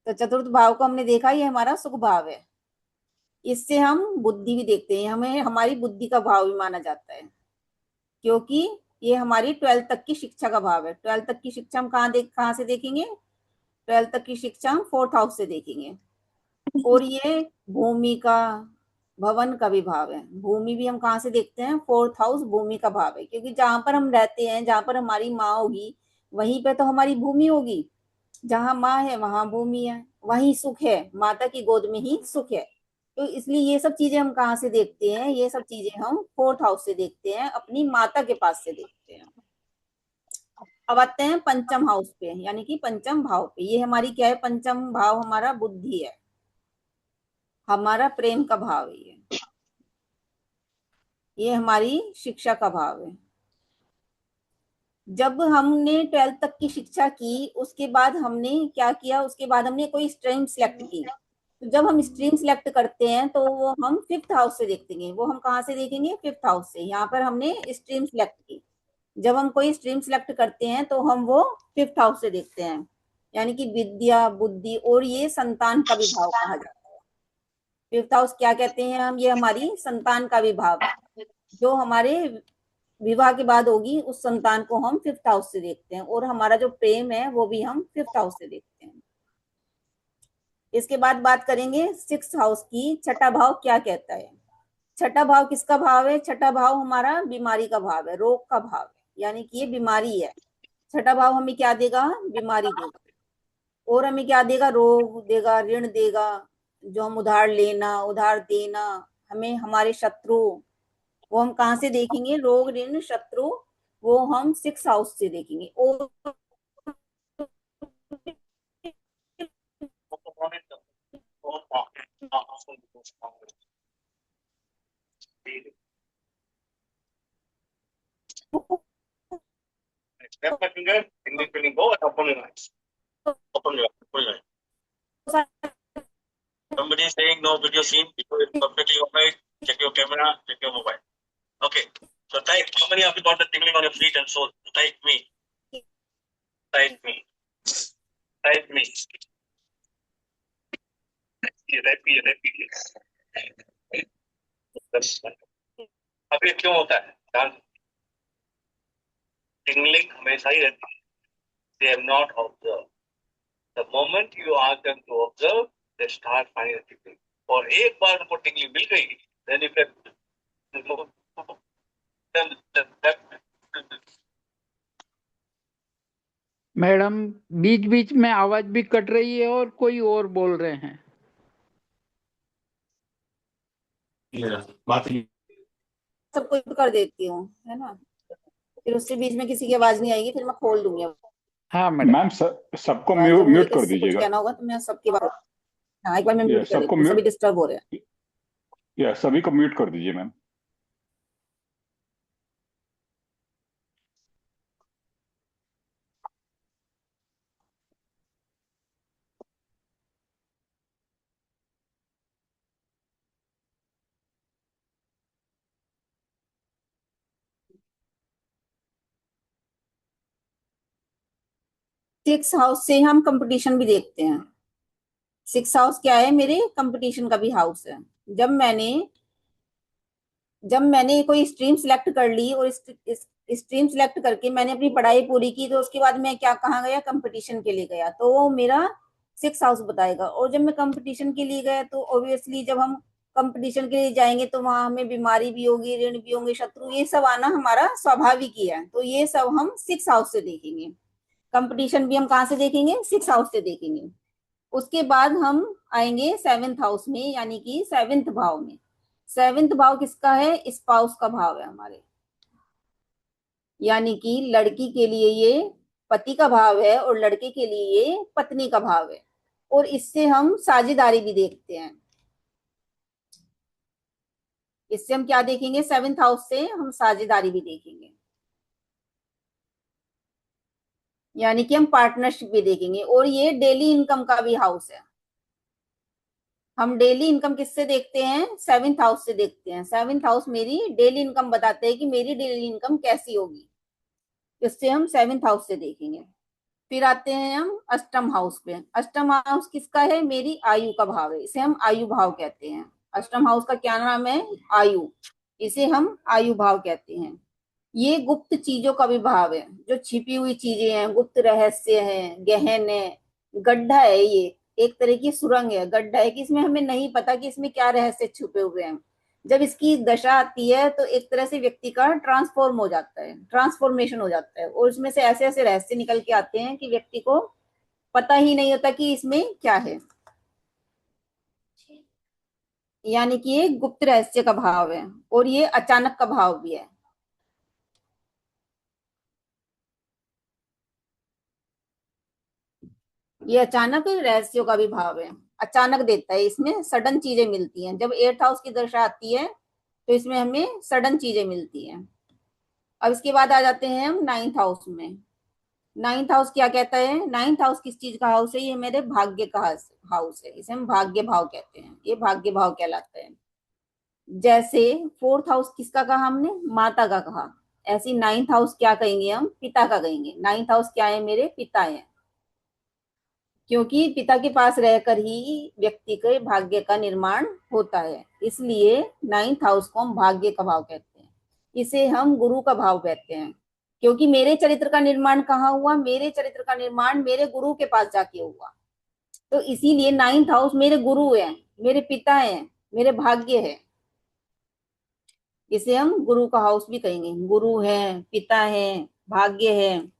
तो चतुर्थ भाव को हमने देखा, ये हमारा सुख भाव है। इससे हम बुद्धि भी देखते हैं, हमें हमारी बुद्धि का भाव भी माना जाता है, क्योंकि ये हमारी 12th तक की शिक्षा का भाव है। 12th तक की शिक्षा हम कहाँ से देखेंगे, 12th तक की शिक्षा हम 4th हाउस से देखेंगे। और ये भूमि का, भवन का भी भाव है। भूमि भी हम कहाँ से देखते हैं, 4th हाउस भूमि का भाव है, क्योंकि जहां पर हम रहते हैं, जहां पर हमारी माँ होगी, वहीं पे तो हमारी भूमि होगी। जहां माँ है वहां भूमि है, वहीं सुख है, माता की गोद में ही सुख है। तो इसलिए ये सब चीजें हम कहाँ से देखते हैं, ये सब चीजें हम 4th हाउस से देखते हैं, अपनी माता के पास से देखते हैं। अब आते हैं पंचम हाउस पे, यानी कि पंचम भाव पे। ये हमारी क्या है, पंचम भाव हमारा बुद्धि है, हमारा प्रेम का भाव है। ये हमारी शिक्षा का भाव है। जब हमने 12th तक की शिक्षा की, उसके बाद हमने क्या किया, उसके बाद हमने कोई स्ट्रीम सिलेक्ट की। तो जब हम स्ट्रीम सिलेक्ट करते हैं तो वो हम 5th हाउस से देखेंगे। वो हम कहाँ से देखेंगे, 5th हाउस से। यहाँ पर हमने स्ट्रीम सिलेक्ट की। जब हम कोई स्ट्रीम सिलेक्ट करते हैं तो हम वो 5th हाउस से देखते हैं, यानी कि विद्या, बुद्धि और ये संतान का भी भाव कहा जाता है। 5th हाउस क्या कहते हैं हम, ये हमारी संतान का भी भाव है। जो हमारे विवाह के बाद होगी उस संतान को हम 5th हाउस से देखते हैं, और हमारा जो प्रेम है वो भी हम 5th हाउस से देखते हैं। इसके बाद बात करेंगे 6th हाउस की, छठा भाव क्या कहता है। छठा भाव किसका भाव है? छठा भाव हमारा बीमारी का भाव है, रोग का भाव है, यानी कि ये बीमारी है। छठा भाव हमें क्या देगा? बीमारी देगा। और हमें क्या देगा? रोग देगा, ऋण देगा, जो हम उधार लेना, उधार देना, हमें हमारे शत्रु, वो हम कहाँ से देखेंगे? रोग, ऋण, शत्रु, वो हम 6th हाउस से देखेंगे। और Snap my finger, finger go and open your eyes. Open your eyes. Somebody is saying no video scene, because it's perfectly alright. Check your camera, check your mobile. Okay. So type, how many of you got the tingling on your feet and soul? Type me. Type me. Type me. अब ये क्यों होता है? tingling हमेशा ही रहती है. They have not observed. The moment you ask them to observe, they start finding a tingling. और एक बार उनको tingling मिल गई, then if मैडम बीच बीच में आवाज भी कट रही है और कोई और बोल रहे हैं। सबको कर देती हूँ, है ना, फिर उससे बीच में किसी की आवाज नहीं आएगी, फिर मैं खोल दूंगी। हाँ मैडम। मैम सबको जब म्यूट कर कुछ दीजिएगा। कहना होगा तो मैं सबकी बात, हाँ एक बार मैं म्यूट कर सबको देती हूँ, सभी डिस्टर्ब हो रहे हैं। सभी को म्यूट कर दीजिए मैम। सिक्स हाउस से हम कंपटीशन भी देखते हैं। सिक्स हाउस क्या है? मेरे कंपटीशन का भी हाउस है। जब मैंने कोई स्ट्रीम सिलेक्ट कर ली और स्ट्रीम सिलेक्ट करके मैंने अपनी पढ़ाई पूरी की, तो उसके बाद मैं क्या कहाँ गया? कंपटीशन के लिए गया, तो वो मेरा सिक्स हाउस बताएगा। और जब मैं कंपटीशन के लिए गया तो ऑब्वियसली जब हम कंपटीशन के लिए जाएंगे तो वहां हमें बीमारी भी होगी, ऋण भी होंगे, शत्रु, ये सब आना हमारा स्वाभाविक ही है। तो ये सब हम सिक्स हाउस से देखेंगे। कंपटीशन भी हम कहाँ से देखेंगे? सिक्स हाउस से देखेंगे। उसके बाद हम आएंगे 7th हाउस में, यानी कि 7th भाव में। 7th भाव किसका है? स्पाउस का भाव है हमारे, यानी कि लड़की के लिए ये पति का भाव है और लड़के के लिए ये पत्नी का भाव है। और इससे हम साझेदारी भी देखते हैं। इससे हम क्या देखेंगे? 7th हाउस से हम साझेदारी भी देखेंगे, यानी कि हम पार्टनरशिप भी देखेंगे। और ये डेली इनकम का भी हाउस है। हम डेली इनकम किससे देखते हैं? 7th हाउस से देखते हैं। 7th हाउस मेरी डेली इनकम बताते हैं कि मेरी डेली इनकम कैसी होगी, इससे हम 7th हाउस से देखेंगे। फिर आते हैं हम अष्टम हाउस पे। अष्टम हाउस किसका है? मेरी आयु का भाव है, इसे हम आयु भाव कहते हैं। अष्टम हाउस का क्या नाम है? आयु, इसे हम आयु भाव कहते हैं। ये गुप्त चीजों का भी भाव है, जो छिपी हुई चीजें हैं, गुप्त रहस्य है, गहन है, गड्ढा है। ये एक तरह की सुरंग है, गड्ढा है कि इसमें हमें नहीं पता कि इसमें क्या रहस्य छुपे हुए हैं। जब इसकी दशा आती है तो एक तरह से व्यक्ति का ट्रांसफॉर्म हो जाता है, ट्रांसफॉर्मेशन हो जाता है, और इसमें से ऐसे ऐसे रहस्य निकल के आते हैं कि व्यक्ति को पता ही नहीं होता कि इसमें क्या है। यानी कि ये गुप्त रहस्य का भाव है, और ये अचानक का भाव भी है। ये अचानक रहस्यों का भी भाव है, अचानक देता है, इसमें सडन चीजें मिलती हैं। जब 8th हाउस की दशा आती है तो इसमें हमें सडन चीजें मिलती हैं। अब इसके बाद आ जाते हैं हम 9th हाउस में। 9th हाउस क्या कहता है? 9th हाउस किस चीज का हाउस है? ये मेरे भाग्य का हाउस है, इसे हम भाग्य भाव कहते हैं। ये भाग्य भाव कहलाता है। जैसे 4th हाउस किसका कहा हमने? माता का कहा। ऐसी 9th हाउस क्या कहेंगे हम? पिता का कहेंगे। 9th हाउस क्या है? मेरे पिता है, क्योंकि पिता के पास रहकर ही व्यक्ति के भाग्य का निर्माण होता है, इसलिए 9th हाउस को हम भाग्य का भाव कहते हैं। इसे हम गुरु का भाव कहते हैं, क्योंकि मेरे चरित्र का निर्माण कहाँ हुआ? मेरे चरित्र का निर्माण मेरे गुरु के पास जाके हुआ। तो इसीलिए 9th हाउस मेरे गुरु है, मेरे पिता हैं, मेरे भाग्य है। इसे हम गुरु का हाउस भी कहेंगे। गुरु है, पिता है, भाग्य है,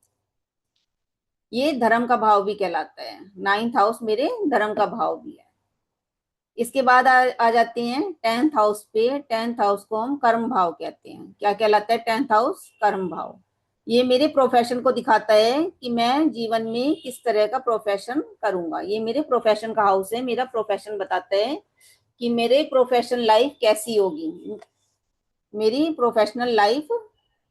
ये धर्म का भाव भी कहलाता है। 9th हाउस मेरे धर्म का भाव भी है। इसके बाद आ जाते हैं 10th हाउस पे। 10th हाउस को हम कर्म भाव कहते हैं। क्या कहलाता है 10th हाउस? कर्म भाव। ये मेरे प्रोफेशन को दिखाता है कि मैं जीवन में किस तरह का प्रोफेशन करूंगा। ये मेरे प्रोफेशन का हाउस है। मेरा प्रोफेशन बताता है कि मेरे प्रोफेशनल लाइफ कैसी होगी, मेरी प्रोफेशनल लाइफ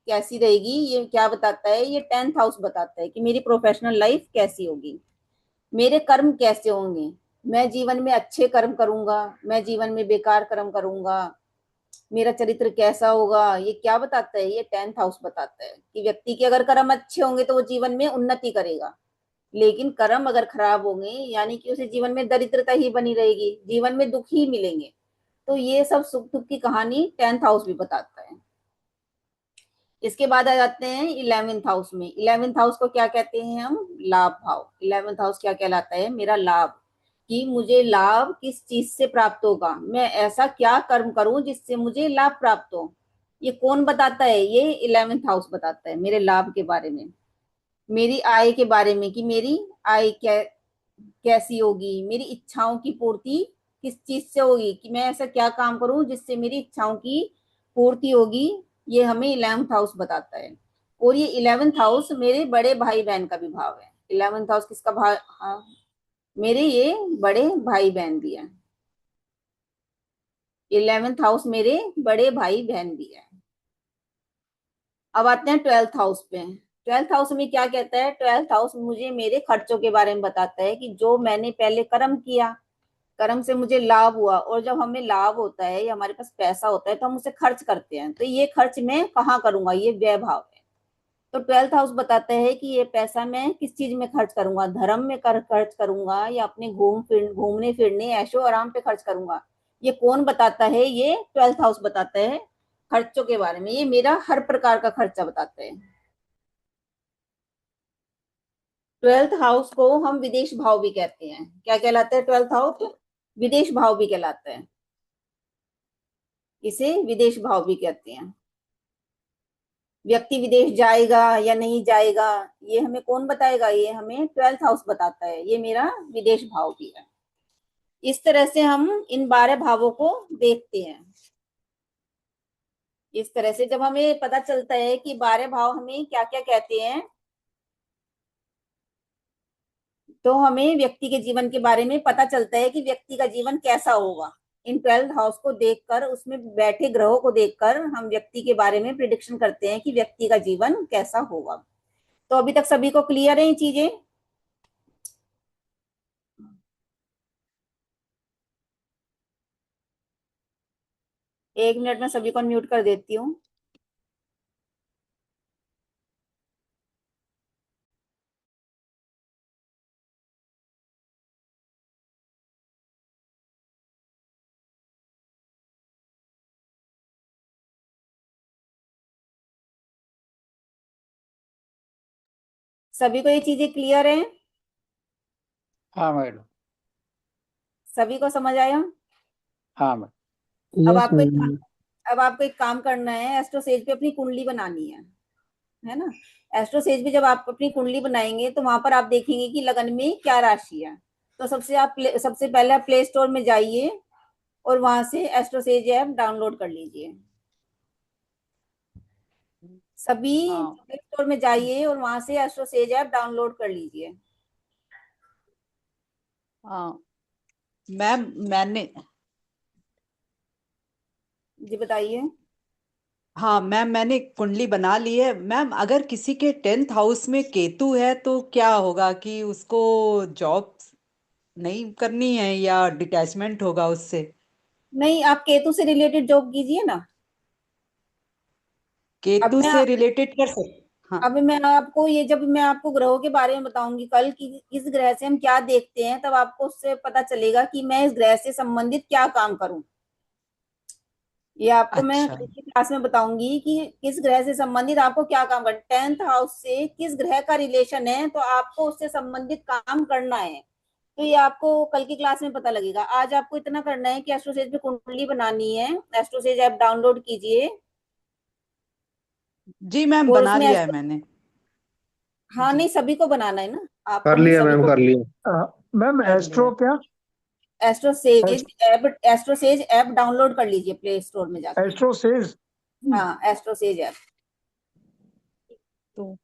कैसी रहेगी। ये क्या बताता है? ये 10th हाउस बताता है कि मेरी प्रोफेशनल लाइफ कैसी होगी, मेरे कर्म कैसे होंगे, मैं जीवन में अच्छे कर्म करूंगा, मैं जीवन में बेकार कर्म करूंगा, मेरा चरित्र कैसा होगा। ये क्या बताता है? ये 10th हाउस बताता है कि व्यक्ति के अगर कर्म अच्छे होंगे तो वो जीवन में उन्नति करेगा, लेकिन कर्म अगर खराब होंगे यानी कि उसे जीवन में दरिद्रता ही बनी रहेगी, जीवन में दुख ही मिलेंगे। तो ये सब सुख दुख की कहानी 10th हाउस भी बताता है। इसके बाद आ जाते हैं 11th हाउस में। 11th हाउस को क्या कहते हैं हम? लाभ भाव। 11th हाउस क्या कहलाता है? मेरा लाभ, कि मुझे लाभ किस चीज से प्राप्त होगा, मैं ऐसा क्या कर्म करूं जिससे मुझे लाभ प्राप्त हो। ये कौन बताता है? ये 11th हाउस बताता है मेरे लाभ के बारे में, मेरी आय के बारे में, कि मेरी आय कैसी होगी, मेरी इच्छाओं की पूर्ति किस चीज से होगी, कि मैं ऐसा क्या काम करूं जिससे मेरी इच्छाओं की पूर्ति होगी। ये हमें 11th हाउस बताता है। और ये 11th हाउस मेरे बड़े भाई बहन का भी भाव है। 11th हाउस किसका भाव? हाँ, मेरे ये बड़े भाई बहन भी है। 11th हाउस मेरे बड़े भाई बहन भी है। अब आते हैं 12th हाउस पे। 12th हाउस में क्या कहता है? 12th हाउस मुझे मेरे खर्चों के बारे में बताता है कि जो मैंने पहले कर्म किया, कर्म से मुझे लाभ हुआ, और जब हमें लाभ होता है या हमारे पास पैसा होता है तो हम उसे खर्च करते हैं। तो ये खर्च मैं कहाँ करूंगा? ये व्यय भाव है। तो 12th हाउस बताता है कि ये पैसा मैं किस चीज में खर्च करूंगा, धर्म में खर्च करूंगा या अपने घूमने फिरने ऐशो आराम पे खर्च करूंगा। ये कौन बताता है? ये 12th हाउस बताता है खर्चों के बारे में। ये मेरा हर प्रकार का खर्चा बताता है। 12th हाउस को हम विदेश भाव भी कहते हैं। क्या कहलाता है 12th हाउस? विदेश भाव भी कहलाता है। इसे विदेश भाव भी कहते हैं। व्यक्ति विदेश जाएगा या नहीं जाएगा, ये हमें कौन बताएगा? ये हमें 12th हाउस बताता है। ये मेरा विदेश भाव भी है। इस तरह से हम इन 12 भावों को देखते हैं। इस तरह से जब हमें पता चलता है कि 12 भाव हमें क्या क्या कहते हैं, तो हमें व्यक्ति के जीवन के बारे में पता चलता है कि व्यक्ति का जीवन कैसा होगा। इन 12th हाउस को देखकर, उसमें बैठे ग्रहों को देखकर हम व्यक्ति के बारे में प्रिडिक्शन करते हैं कि व्यक्ति का जीवन कैसा होगा। तो अभी तक सभी को क्लियर है ये चीजें? एक मिनट में सभी को म्यूट कर देती हूँ। सभी को ये चीजें क्लियर है? हाँ मैडम। सभी को समझ आया? हाँ मैडम। अब यस आपको मैम। अब आपको एक काम करना है, एस्ट्रोसेज पे अपनी कुंडली बनानी है ना। एस्ट्रोसेज पे जब आप अपनी कुंडली बनाएंगे तो वहां पर आप देखेंगे कि लगन में क्या राशि है। तो सबसे पहले आप प्ले स्टोर में जाइए और वहां से एस्ट्रोसेज ऐप डाउनलोड कर लीजिए। सभी हाँ प्ले स्टोर में जाइए और वहां से एस्ट्रोसेज ऐप डाउनलोड कर लीजिए। हाँ मैम, मैंने जी बताइए। हाँ मैम, मैंने कुंडली बना ली है मैम। अगर किसी के 10th हाउस में केतु है तो क्या होगा? कि उसको जॉब नहीं करनी है या डिटैचमेंट होगा उससे? नहीं, आप केतु से रिलेटेड जॉब कीजिए ना। अब केतु मैं से रिलेटेड कर सकते? हाँ। अब मैं आपको ये जब मैं आपको ग्रहों के बारे में बताऊंगी कल कि इस ग्रह से हम क्या देखते हैं, तब आपको उससे पता चलेगा कि मैं इस ग्रह से संबंधित क्या काम करूं। ये आपको मैं अच्छा। कल की क्लास में बताऊंगी कि किस ग्रह से संबंधित आपको क्या काम करना, 10th हाउस से किस ग्रह का रिलेशन है तो आपको उससे संबंधित काम करना है। तो ये आपको कल की क्लास में पता लगेगा। आज आपको इतना करना है कि एस्ट्रोसेज पे कुंडली बनानी है। एस्ट्रोसेज ऐप डाउनलोड कीजिए जी मैम, और बना उसमें लिया है मैंने। हाँ जी नहीं, सभी को बनाना है ना, आपको कर नहीं, लिया सभी मैम, को। कर लिया। मैम कर लिया एस्ट्रो है। क्या? एस्ट्रोसेज ऐप डाउनलोड कर लीजिए प्ले स्टोर में जाके। Astro says. हाँ, एस्ट्रोसेज ऐप। तो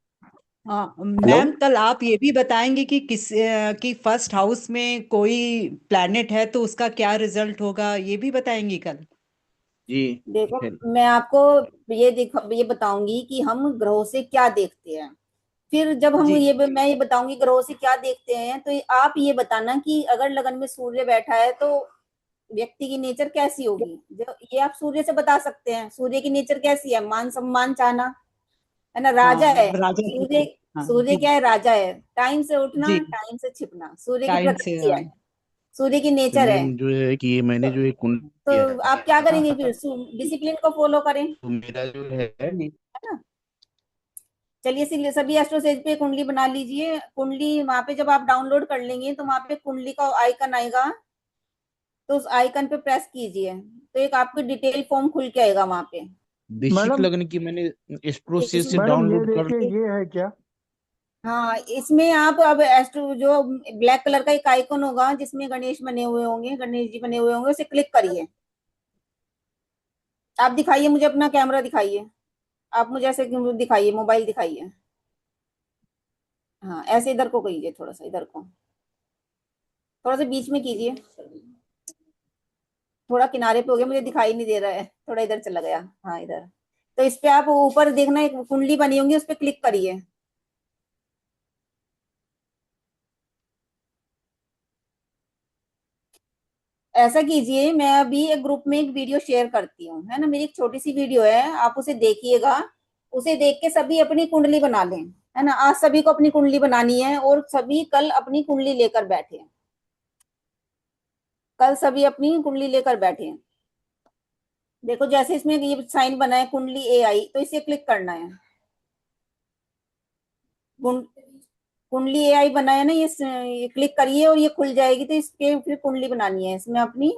हाँ हेलो। मैम, कल आप ये भी बताएंगे कि कि फर्स्ट हाउस में कोई प्लैनेट है तो उसका क्या रिजल्ट होगा, ये भी बताएंगी कल? जी। देखो, मैं आपको ये बताऊंगी कि हम ग्रहों से क्या देखते हैं। फिर जब हम जी मैं ये बताऊंगी ग्रहों से क्या देखते हैं, तो आप ये बताना कि अगर लगन में सूर्य बैठा है तो व्यक्ति की नेचर कैसी होगी। जो ये आप सूर्य से बता सकते हैं, सूर्य की नेचर कैसी है, मान सम्मान चाहना, है ना, राजा हाँ, है राजा सूर्य। हाँ सूर्य जी। क्या है, राजा है, टाइम से उठना जी टाइम से छिपना, सूर्य की टाइम से, प्रकृति हाँ। है, सूर्य की तो नेचर है। मैम जो है कि ये मैंने जो एक कुंडली तो किया आप क्या है, करेंगे फिर, डिसिप्लिन को फॉलो करें, तो मेरा जो है है ना। चलिए, सभी एस्ट्रोसेज पे कुंडली बना लीजिए। कुंडली वहां पे जब आप डाउनलोड कर लेंगे तो वहां पे कुंडली का आइकन आएगा, तो उस आइकन पे प्रेस कीजिए तो एक आपकी डिटेल फॉर्म खुल के आएगा वहां पे। वृश्चिक मैडम लग्न की मैंने एस्ट्रोसेज से मैडम ये डाउनलोड कर देखिए, ली। ये है क्या? हाँ, इसमें आप अब एस्ट्रो जो ब्लैक कलर का एक आइकन होगा जिसमें गणेश बने हुए होंगे, गणेश जी बने हुए होंगे, उसे क्लिक करिए। आप दिखाइए मुझे, अपना कैमरा दिखाइए, आप मुझे ऐसे दिखाइए, मोबाइल दिखाइए। हाँ, ऐसे इधर को कीजिए, थोड़ा सा इधर को, थोड़ा सा बीच में कीजिए, थोड़ा किनारे पे हो गया, मुझे दिखाई नहीं दे रहा है, थोड़ा इधर चला गया। हाँ, इधर। तो इस पे आप ऊपर देखना, एक कुंडली बनी होंगी, उस पे क्लिक करिए। ऐसा कीजिए, मैं अभी एक ग्रुप में एक वीडियो शेयर करती हूँ, है ना, मेरी एक छोटी सी वीडियो है, आप उसे देखिएगा। उसे देख के सभी अपनी कुंडली बना लें, है ना। आज सभी को अपनी कुंडली बनानी है और सभी कल अपनी कुंडली लेकर बैठे हैं। कल सभी अपनी कुंडली लेकर बैठे हैं। देखो, जैसे इसमें ये साइन बना है कुंडली AI, तो इसे क्लिक करना है। कुंडली AI बना है ना, ये क्लिक करिए और ये खुल जाएगी। तो इसके फिर कुंडली बनानी है इसमें अपनी।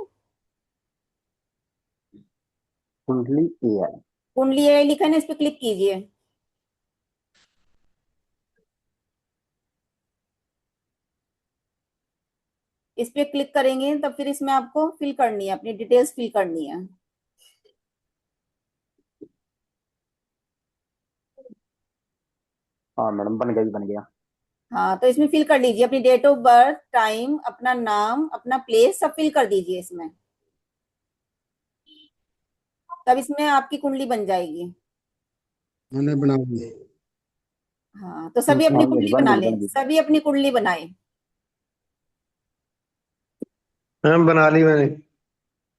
कुंडली AI। कुंडली AI लिखा है ना, इस पे क्लिक कीजिए। इस पे क्लिक करेंगे तब फिर इसमें आपको फिल करनी है, अपनी डिटेल्स फिल करनी है। हाँ मैडम, बन गई, बन गया। हाँ, तो इसमें फिल कर लीजिए अपनी डेट ऑफ बर्थ, टाइम, अपना नाम, अपना प्लेस, सब फिल कर दीजिए इसमें। तब इसमें आपकी कुंडली बन जाएगी। मैंने बना ली। हाँ, तो सभी अपनी हाँ मेरी कुंडली बन बना गई, लें, बन गई। सभी अपनी कुंडली बनाए। मैम बना ली मैंने।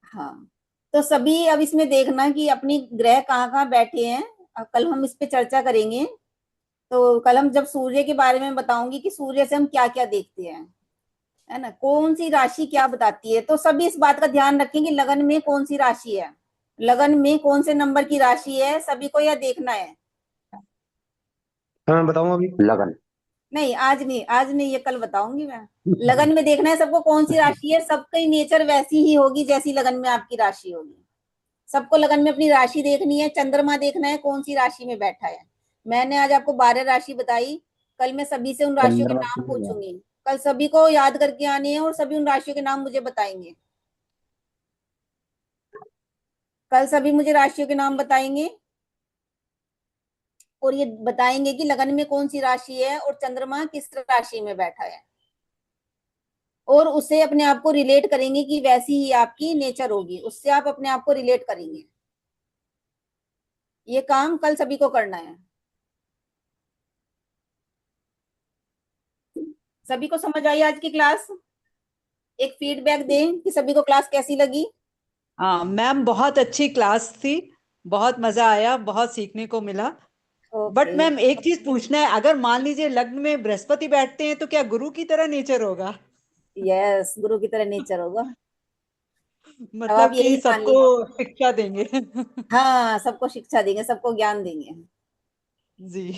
हाँ, तो सभी अब इसमें देखना कि अपनी ग्रह कहाँ कहाँ बैठे हैं। कल हम इस पे चर्चा करेंगे। तो कल हम जब सूर्य के बारे में बताऊंगी कि सूर्य से हम क्या क्या देखते हैं, है ना, कौन सी राशि क्या बताती है। तो सभी इस बात का ध्यान रखें कि लगन में कौन सी राशि है, लगन में कौन से नंबर की राशि है, सभी को यह देखना है। हाँ मैं बताऊँ अभी। लगन। नहीं, आज नहीं, आज नहीं, ये कल बताऊंगी मैं। लगन में देखना है सबको कौन सी राशि है, सबकी नेचर वैसी ही होगी जैसी लगन में आपकी राशि होगी। सबको लगन में अपनी राशि देखनी है, चंद्रमा देखना है कौन सी राशि में बैठा है। मैंने आज आपको 12 राशि बताई, कल मैं सभी से उन राशियों के चंद्रमा नाम किस में? पूछूंगी। कल सभी को याद करके आनी है और सभी उन राशियों के नाम मुझे बताएंगे। कल सभी मुझे राशियों के नाम बताएंगे और ये बताएंगे कि लगन में कौन सी राशि है और चंद्रमा किस राशि में बैठा है, और उससे अपने आप को रिलेट करेंगे कि वैसी ही आपकी नेचर होगी, उससे आप अपने आप को रिलेट करेंगे। ये काम कल सभी को करना है। सभी को समझ आई आज की क्लास? एक फीडबैक दें कि सभी को क्लास कैसी लगी। हाँ मैम, बहुत अच्छी क्लास थी, बहुत मजा आया, बहुत सीखने को मिला। But okay. मैम एक चीज पूछना है, अगर मान लीजिए लग्न में बृहस्पति बैठते हैं तो क्या गुरु की तरह नेचर होगा? यस, गुरु की तरह नेचर होगा। अब मतलब आप कि यही मान सबको लीजिए। शिक्षा देंगे। हाँ, सबको शिक्षा देंगे, सबको ज्ञान देंगे। जी।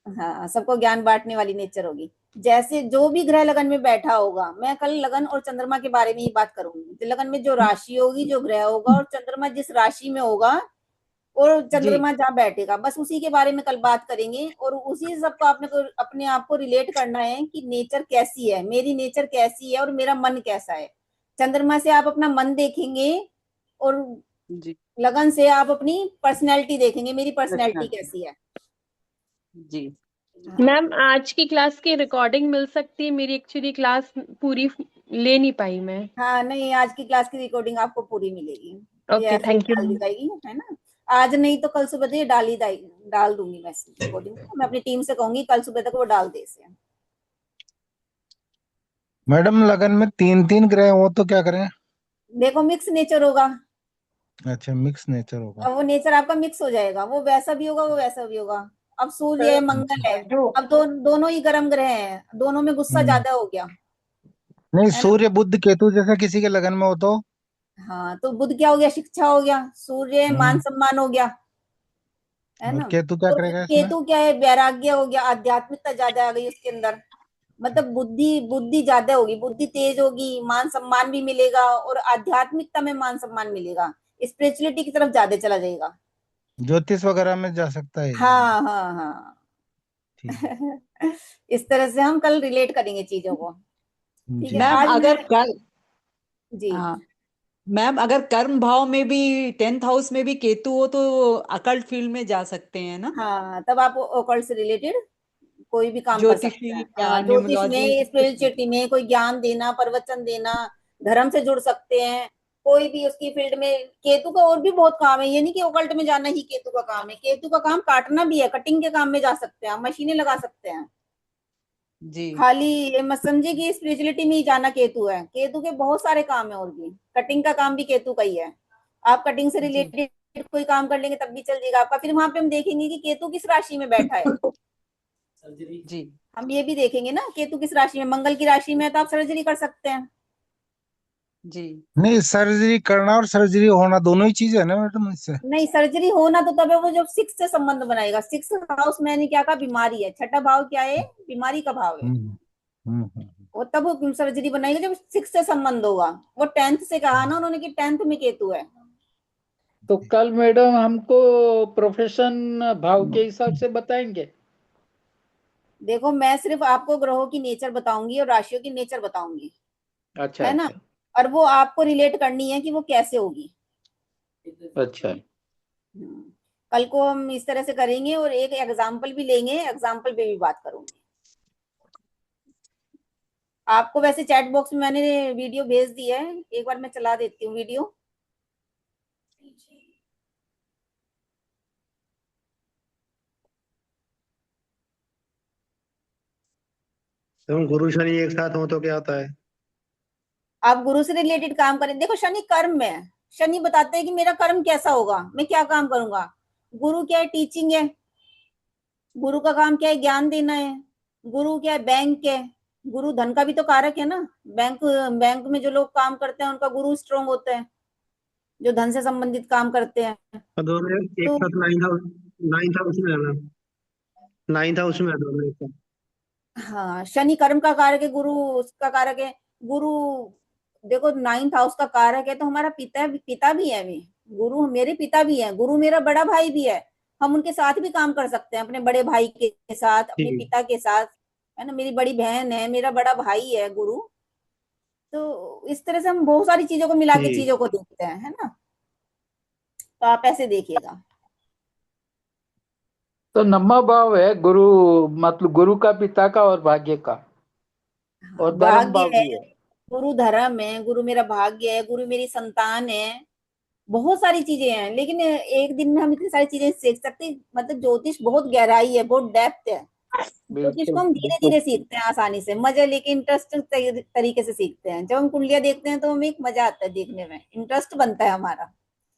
हाँ, सबको ज्ञान बांटने वाली नेचर होगी। जैसे जो भी ग्रह लगन में बैठा होगा, मैं कल लगन और चंद्रमा के बारे में ही बात करूंगी। तो लगन में जो राशि होगी, जो ग्रह होगा, और चंद्रमा जिस राशि में होगा और जी। चंद्रमा जहाँ बैठेगा, बस उसी के बारे में कल बात करेंगे। और उसी सबको आपने को अपने आप को रिलेट करना है कि नेचर कैसी है, मेरी नेचर कैसी है और मेरा मन कैसा है। चंद्रमा से आप अपना मन देखेंगे और जी। लगन से आप अपनी पर्सनैलिटी देखेंगे, मेरी पर्सनैलिटी पर्सनैलिटी। कैसी है। जी। हाँ। मैम आज की क्लास की रिकॉर्डिंग मिल सकती है? मेरी एक्चुअली क्लास पूरी ले नहीं पाई मैं। हाँ, नहीं, आज की क्लास की रिकॉर्डिंग आपको पूरी मिलेगी। ये ओके, ऐसे ही थैंक यू। डाल दी जाएगी, है ना। आज नहीं तो कल सुबह तक ये डाल दूंगी मैं रिकॉर्डिंग। मैं अपनी टीम से कहूंगी कल सुबह तक वो डाल दे इसे। मैडम लगन में 3 3 ग्रह हो तो क्या करें? देखो, मिक्स नेचर होगा। अच्छा, मिक्स नेचर होगा। अब वो नेचर आपका मिक्स हो जाएगा, वो वैसा भी होगा, वो वैसा भी होगा। अब सूर्य है, मंगल है, जो अब तो दोनों ही गर्म ग्रह हैं, दोनों में गुस्सा हम्म, ज्यादा हो गया, नहीं, है ना। सूर्य बुध केतु जैसे किसी के लगन में हो तो? हाँ, तो बुध क्या हो गया? शिक्षा हो गया। सूर्य मान हम्म, सम्मान हो गया, है और ना। केतु क्या और करेगा इसमें? केतु क्या है? वैराग्य हो गया, आध्यात्मिकता ज्यादा आ गई उसके अंदर। मतलब बुद्धि बुद्धि ज्यादा होगी, बुद्धि तेज होगी, मान सम्मान भी मिलेगा और आध्यात्मिकता में मान सम्मान मिलेगा। स्पिरिचुअलिटी की तरफ ज्यादा चला जाएगा। ज्योतिष वगैरह में जा सकता है ये? हाँ, हाँ, हाँ। ठीक। इस तरह से हम कल रिलेट करेंगे चीजों को। ठीक जी। है, मैम आज मैं। अगर कल जी। हाँ मैम अगर कर्म भाव में भी 10th हाउस में भी केतु हो तो अकल्ट फील्ड में जा सकते हैं ना? हाँ, तब आप ओकल्ट से रिलेटेड कोई भी काम कर सकते ज्योतिषी हैं। या हाँ, ज्योतिष न्यूमरोलॉजी में, कुछ भी। स्पिरिचुअलिटी में कोई ज्ञान देना, प्रवचन देना, धर्म से जुड़ सकते हैं। कोई भी उसकी फील्ड में। केतु का और भी बहुत काम है, ये नहीं कि ओकल्ट में जाना ही केतु का काम है। केतु का काम काटना भी है, कटिंग के काम में जा सकते हैं, मशीनें लगा सकते हैं। जी। खाली ये मत समझिए कि स्पिरिचुअलिटी में ही जाना केतु है। केतु के बहुत सारे काम है और भी। कटिंग का काम भी केतु का ही है। आप कटिंग से जी। रिलेटेड कोई काम कर लेंगे तब भी चल जाएगा आपका। फिर वहां पे हम देखेंगे कि केतु किस राशि में बैठा है। जी। हम ये भी देखेंगे ना, केतु किस राशि में, मंगल की राशि में है तो आप सर्जरी कर सकते हैं। जी। नहीं, सर्जरी करना और सर्जरी होना दोनों ही चीज है ना मैडम इससे? नहीं, सर्जरी होना तो तब है वो जब सिक्स से संबंध बनाएगा। सिक्स हाउस मैंने क्या कहा? बीमारी है। छठा भाव क्या है? बीमारी का भाव है। हम्म हम्म। वो तब वो सर्जरी बनाएगा जब सिक्स से संबंध होगा। वो 10th से कहा ना उन्होंने कि 10th में केतु है। तो कल मैडम हमको प्रोफेशन भाव के हिसाब से बताएंगे? देखो, मैं सिर्फ आपको ग्रहों की नेचर बताऊंगी और राशियों की नेचर बताऊंगी, अच्छा है ना। अच्छा और वो आपको रिलेट करनी है कि वो कैसे होगी। अच्छा। हम्म। कल को हम इस तरह से करेंगे और एक एग्जाम्पल भी लेंगे, एग्जाम्पल पे भी बात करूंगी। आपको वैसे चैट बॉक्स में मैंने वीडियो भेज दी है, एक बार मैं चला देती हूँ वीडियो। तो गुरु शनि एक साथ हो तो क्या होता है? आप गुरु से रिलेटेड काम करें। देखो, शनि कर्म में है। शनि बताते हैं कि मेरा कर्म कैसा होगा, मैं क्या काम करूंगा। गुरु क्या है? टीचिंग है। गुरु का काम क्या है? ज्ञान देना है। गुरु क्या है? बैंक है। गुरु धन का भी तो कारक है ना। बैंक बैंक में जो लोग काम करते हैं उनका गुरु स्ट्रांग होता है, जो धन से संबंधित काम करते हैं। और दोनों एक तो साथ नाइन्थ हाउस में है ना? नाइन्थ हाउस में है दोनों एक साथ। हाँ, शनि कर्म का कारक है, गुरु उसका कारक है। गुरु, देखो, 9th हाउस का कारक है तो हमारा पिता भी है। वे गुरु मेरे पिता भी है, गुरु मेरा बड़ा भाई भी है। हम उनके साथ भी काम कर सकते हैं, अपने बड़े भाई के साथ, अपने ठीक। पिता के साथ, है ना। मेरी बड़ी बहन है, मेरा बड़ा भाई है गुरु। तो इस तरह से हम बहुत सारी चीजों को मिला के ठीक। चीजों को देखते हैं, है ना। तो आप ऐसे देखिएगा। तो नम्मा भाव है गुरु, मतलब गुरु का, पिता का और भाग्य का, और धर्म भाग्य भाव है, भी है। गुरु धर्म है, गुरु मेरा भाग्य है, गुरु मेरी संतान है। बहुत सारी चीजें हैं, लेकिन एक दिन में हम इतनी सारी चीजें सीख सकते। मतलब ज्योतिष बहुत गहराई है, बहुत डेप्थ है। ज्योतिष को बिल्कुल हम धीरे बिल्कुल। धीरे सीखते हैं, आसानी से, मजा लेके इंटरेस्ट तरीके से सीखते हैं। जब हम कुंडलियां देखते हैं तो हमें एक मजा आता है देखने में, इंटरेस्ट बनता है हमारा।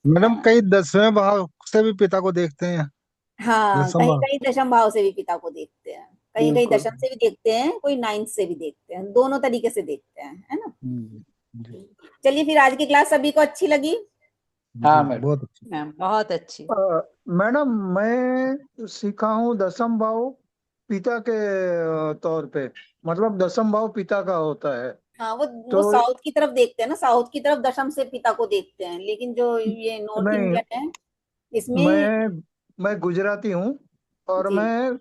मैडम, हाँ, कई 10वें भाव से भी पिता को देखते हैं। हाँ, दसम कहीं भाव। कहीं दशम भाव से भी पिता को देखते हैं, कहीं कहीं बिल्कुल। दशम से भी देखते हैं, कोई 9th से भी देखते हैं, दोनों तरीके से देखते हैं, है ना। जी। चलिए फिर आज की क्लास सभी को अच्छी लगी? हाँ मैडम। बहुत अच्छी। मैम बहुत अच्छी। मैडम मैं सीखा हूँ दशम भाव पिता के तौर पे, मतलब दशम भाव पिता का होता है। हाँ, वो तो साउथ की तरफ देखते हैं ना, साउथ की तरफ दशम से पिता को देखते हैं, लेकिन जो ये नॉर्थ नहीं, इंडियन है इसमें मैं गुजराती हूँ और जी मैं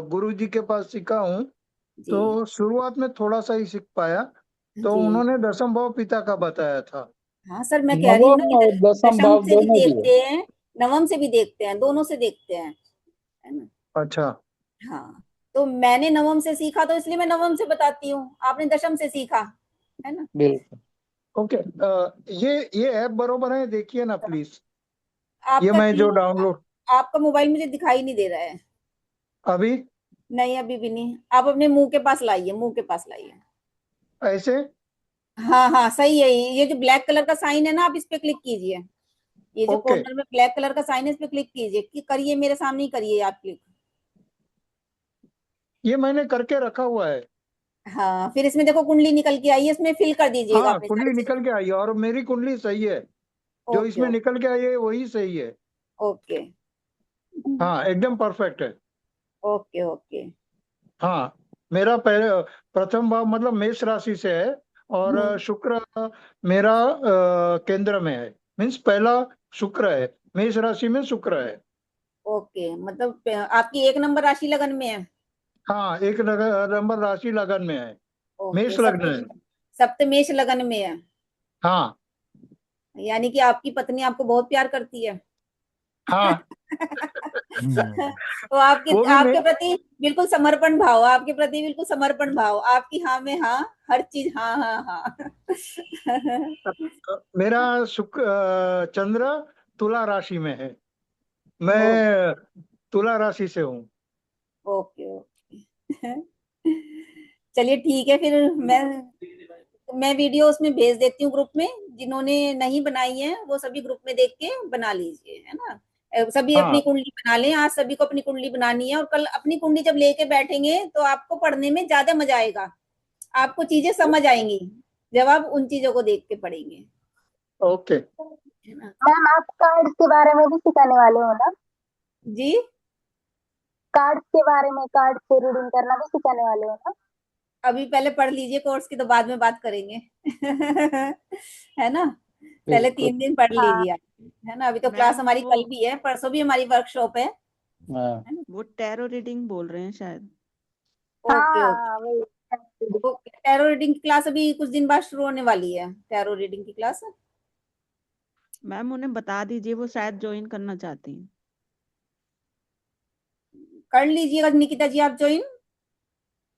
गुरुजी के पास सीखा हूँ। जी तो शुरुआत में थोड़ा सा ही सीख पाया, तो जी। उन्होंने दशम भाव पिता का बताया था। हाँ सर, मैं कह रही हूँ ना नवम कि और दशम दशम भाव से भी दोनों भी है। देखते हैं, नवम से भी देखते हैं, दोनों से देखते हैं, है ना? अच्छा, हाँ, तो मैंने नवम से सीखा तो इसलिए मैं नवम से बताती हूँ, आपने दशम से सीखा, है ना? बिल्कुल। ओके। ये ऐप बरोबर है, देखिए ना प्लीज। ये आपका मैं जो डाउनलोड आपका मोबाइल मुझे दिखाई नहीं दे रहा है। अभी नहीं, अभी भी नहीं। आप अपने मुंह के पास लाइए, मुंह के पास लाइए। ऐसे हाँ हाँ, सही है। ये जो ब्लैक कलर का साइन है ना, आप इस पे क्लिक कीजिए। ये जो ओके, कॉर्नर में ब्लैक कलर का साइन है, इस पे क्लिक कीजिए। कि करिए, मेरे सामने ही करिए आप क्लिक। ये मैंने करके रखा हुआ है। हाँ, फिर इसमें देखो कुंडली निकल के आई है, इसमें फिल कर दीजिएगा हाँ, अपनी सारी कुंडली चीजें। निकल के आई है और मेरी कुंडली सही है। जो ओके इसमें निकल के आई है वही सही है। ओके हाँ, एकदम परफेक्ट है। Okay okay. हाँ, मेरा पहले प्रथम भाव मतलब मेष राशि से है और शुक्र मेरा केंद्र में है। मीन्स पहला शुक्र है, मेष राशि में शुक्र है। ओके, मतलब आपकी 1 नंबर राशि लगन में है। हाँ, एक नंबर राशि लगन में है, ओके, मेष लग्न है। सप्तमेश लगन में है। हाँ यानी कि आपकी पत्नी आपको बहुत प्यार करती है। हाँ। तो आपके वो भी आपके प्रति बिल्कुल समर्पण भाव, आपके प्रति बिल्कुल समर्पण भाव, आपकी हाँ में हाँ, हर चीज हाँ हाँ हाँ। मेरा शुक्र चंद्र तुला राशि में है। ओ- मैं तुला राशि से हूँ। Okay okay. चलिए ठीक है, फिर मैं वीडियो उसमें भेज देती हूँ ग्रुप में। जिन्होंने नहीं बनाई है वो सभी ग्रुप में देख के बना लीजिए, है ना? सभी अपनी हाँ, कुंडली बना लें। आज सभी को अपनी कुंडली बनानी है, और कल अपनी कुंडली जब लेके बैठेंगे तो आपको पढ़ने में ज्यादा मजा आएगा। आपको चीजें समझ आएंगी जब आप उन चीजों को देख के पढ़ेंगे, ओके। है ना? मैम आप कार्ड्स के बारे में भी सिखाने वाले हो ना? जी, कार्ड्स के बारे में, कार्ड से रीडिंग करना भी सिखाने वाले हो ना? अभी पहले पढ़ लीजिए कोर्स की, तो बाद में बात करेंगे। है ना? पहले बिल्कुल। 3 दिन पढ़ हाँ लीजिए आप, है ना? अभी तो क्लास मैम हमारी वो कल भी है, परसों भी हमारी वर्कशॉप है हाँ, ना? वो टैरो रीडिंग बोल रहे हैं शायद। ओके हाँ, ओके वही। ओके। टैरो रीडिंग की क्लास अभी कुछ दिन बाद शुरू होने वाली है, टैरो रीडिंग की क्लास। मैम उन्हें बता दीजिए, वो शायद ज्वाइन करना चाहती हैं। कर लीजिएगा निकिता जी आप ज्वाइन,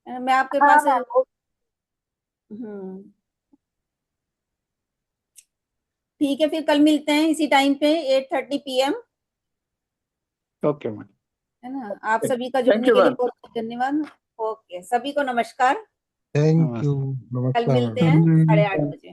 मैं आपके हाँ पास। मैम। हम्म, ठीक है, फिर कल मिलते हैं इसी टाइम पे 8:30 PM, ओके मैम, है ना? आप सभी का थैंक जुड़ने यू के लिए मैम। बहुत बहुत धन्यवाद। ओके, सभी को नमस्कार। थैंक नमस्ते। यू। कल नमस्कार मिलते मैडम। हैं 8:30 बजे।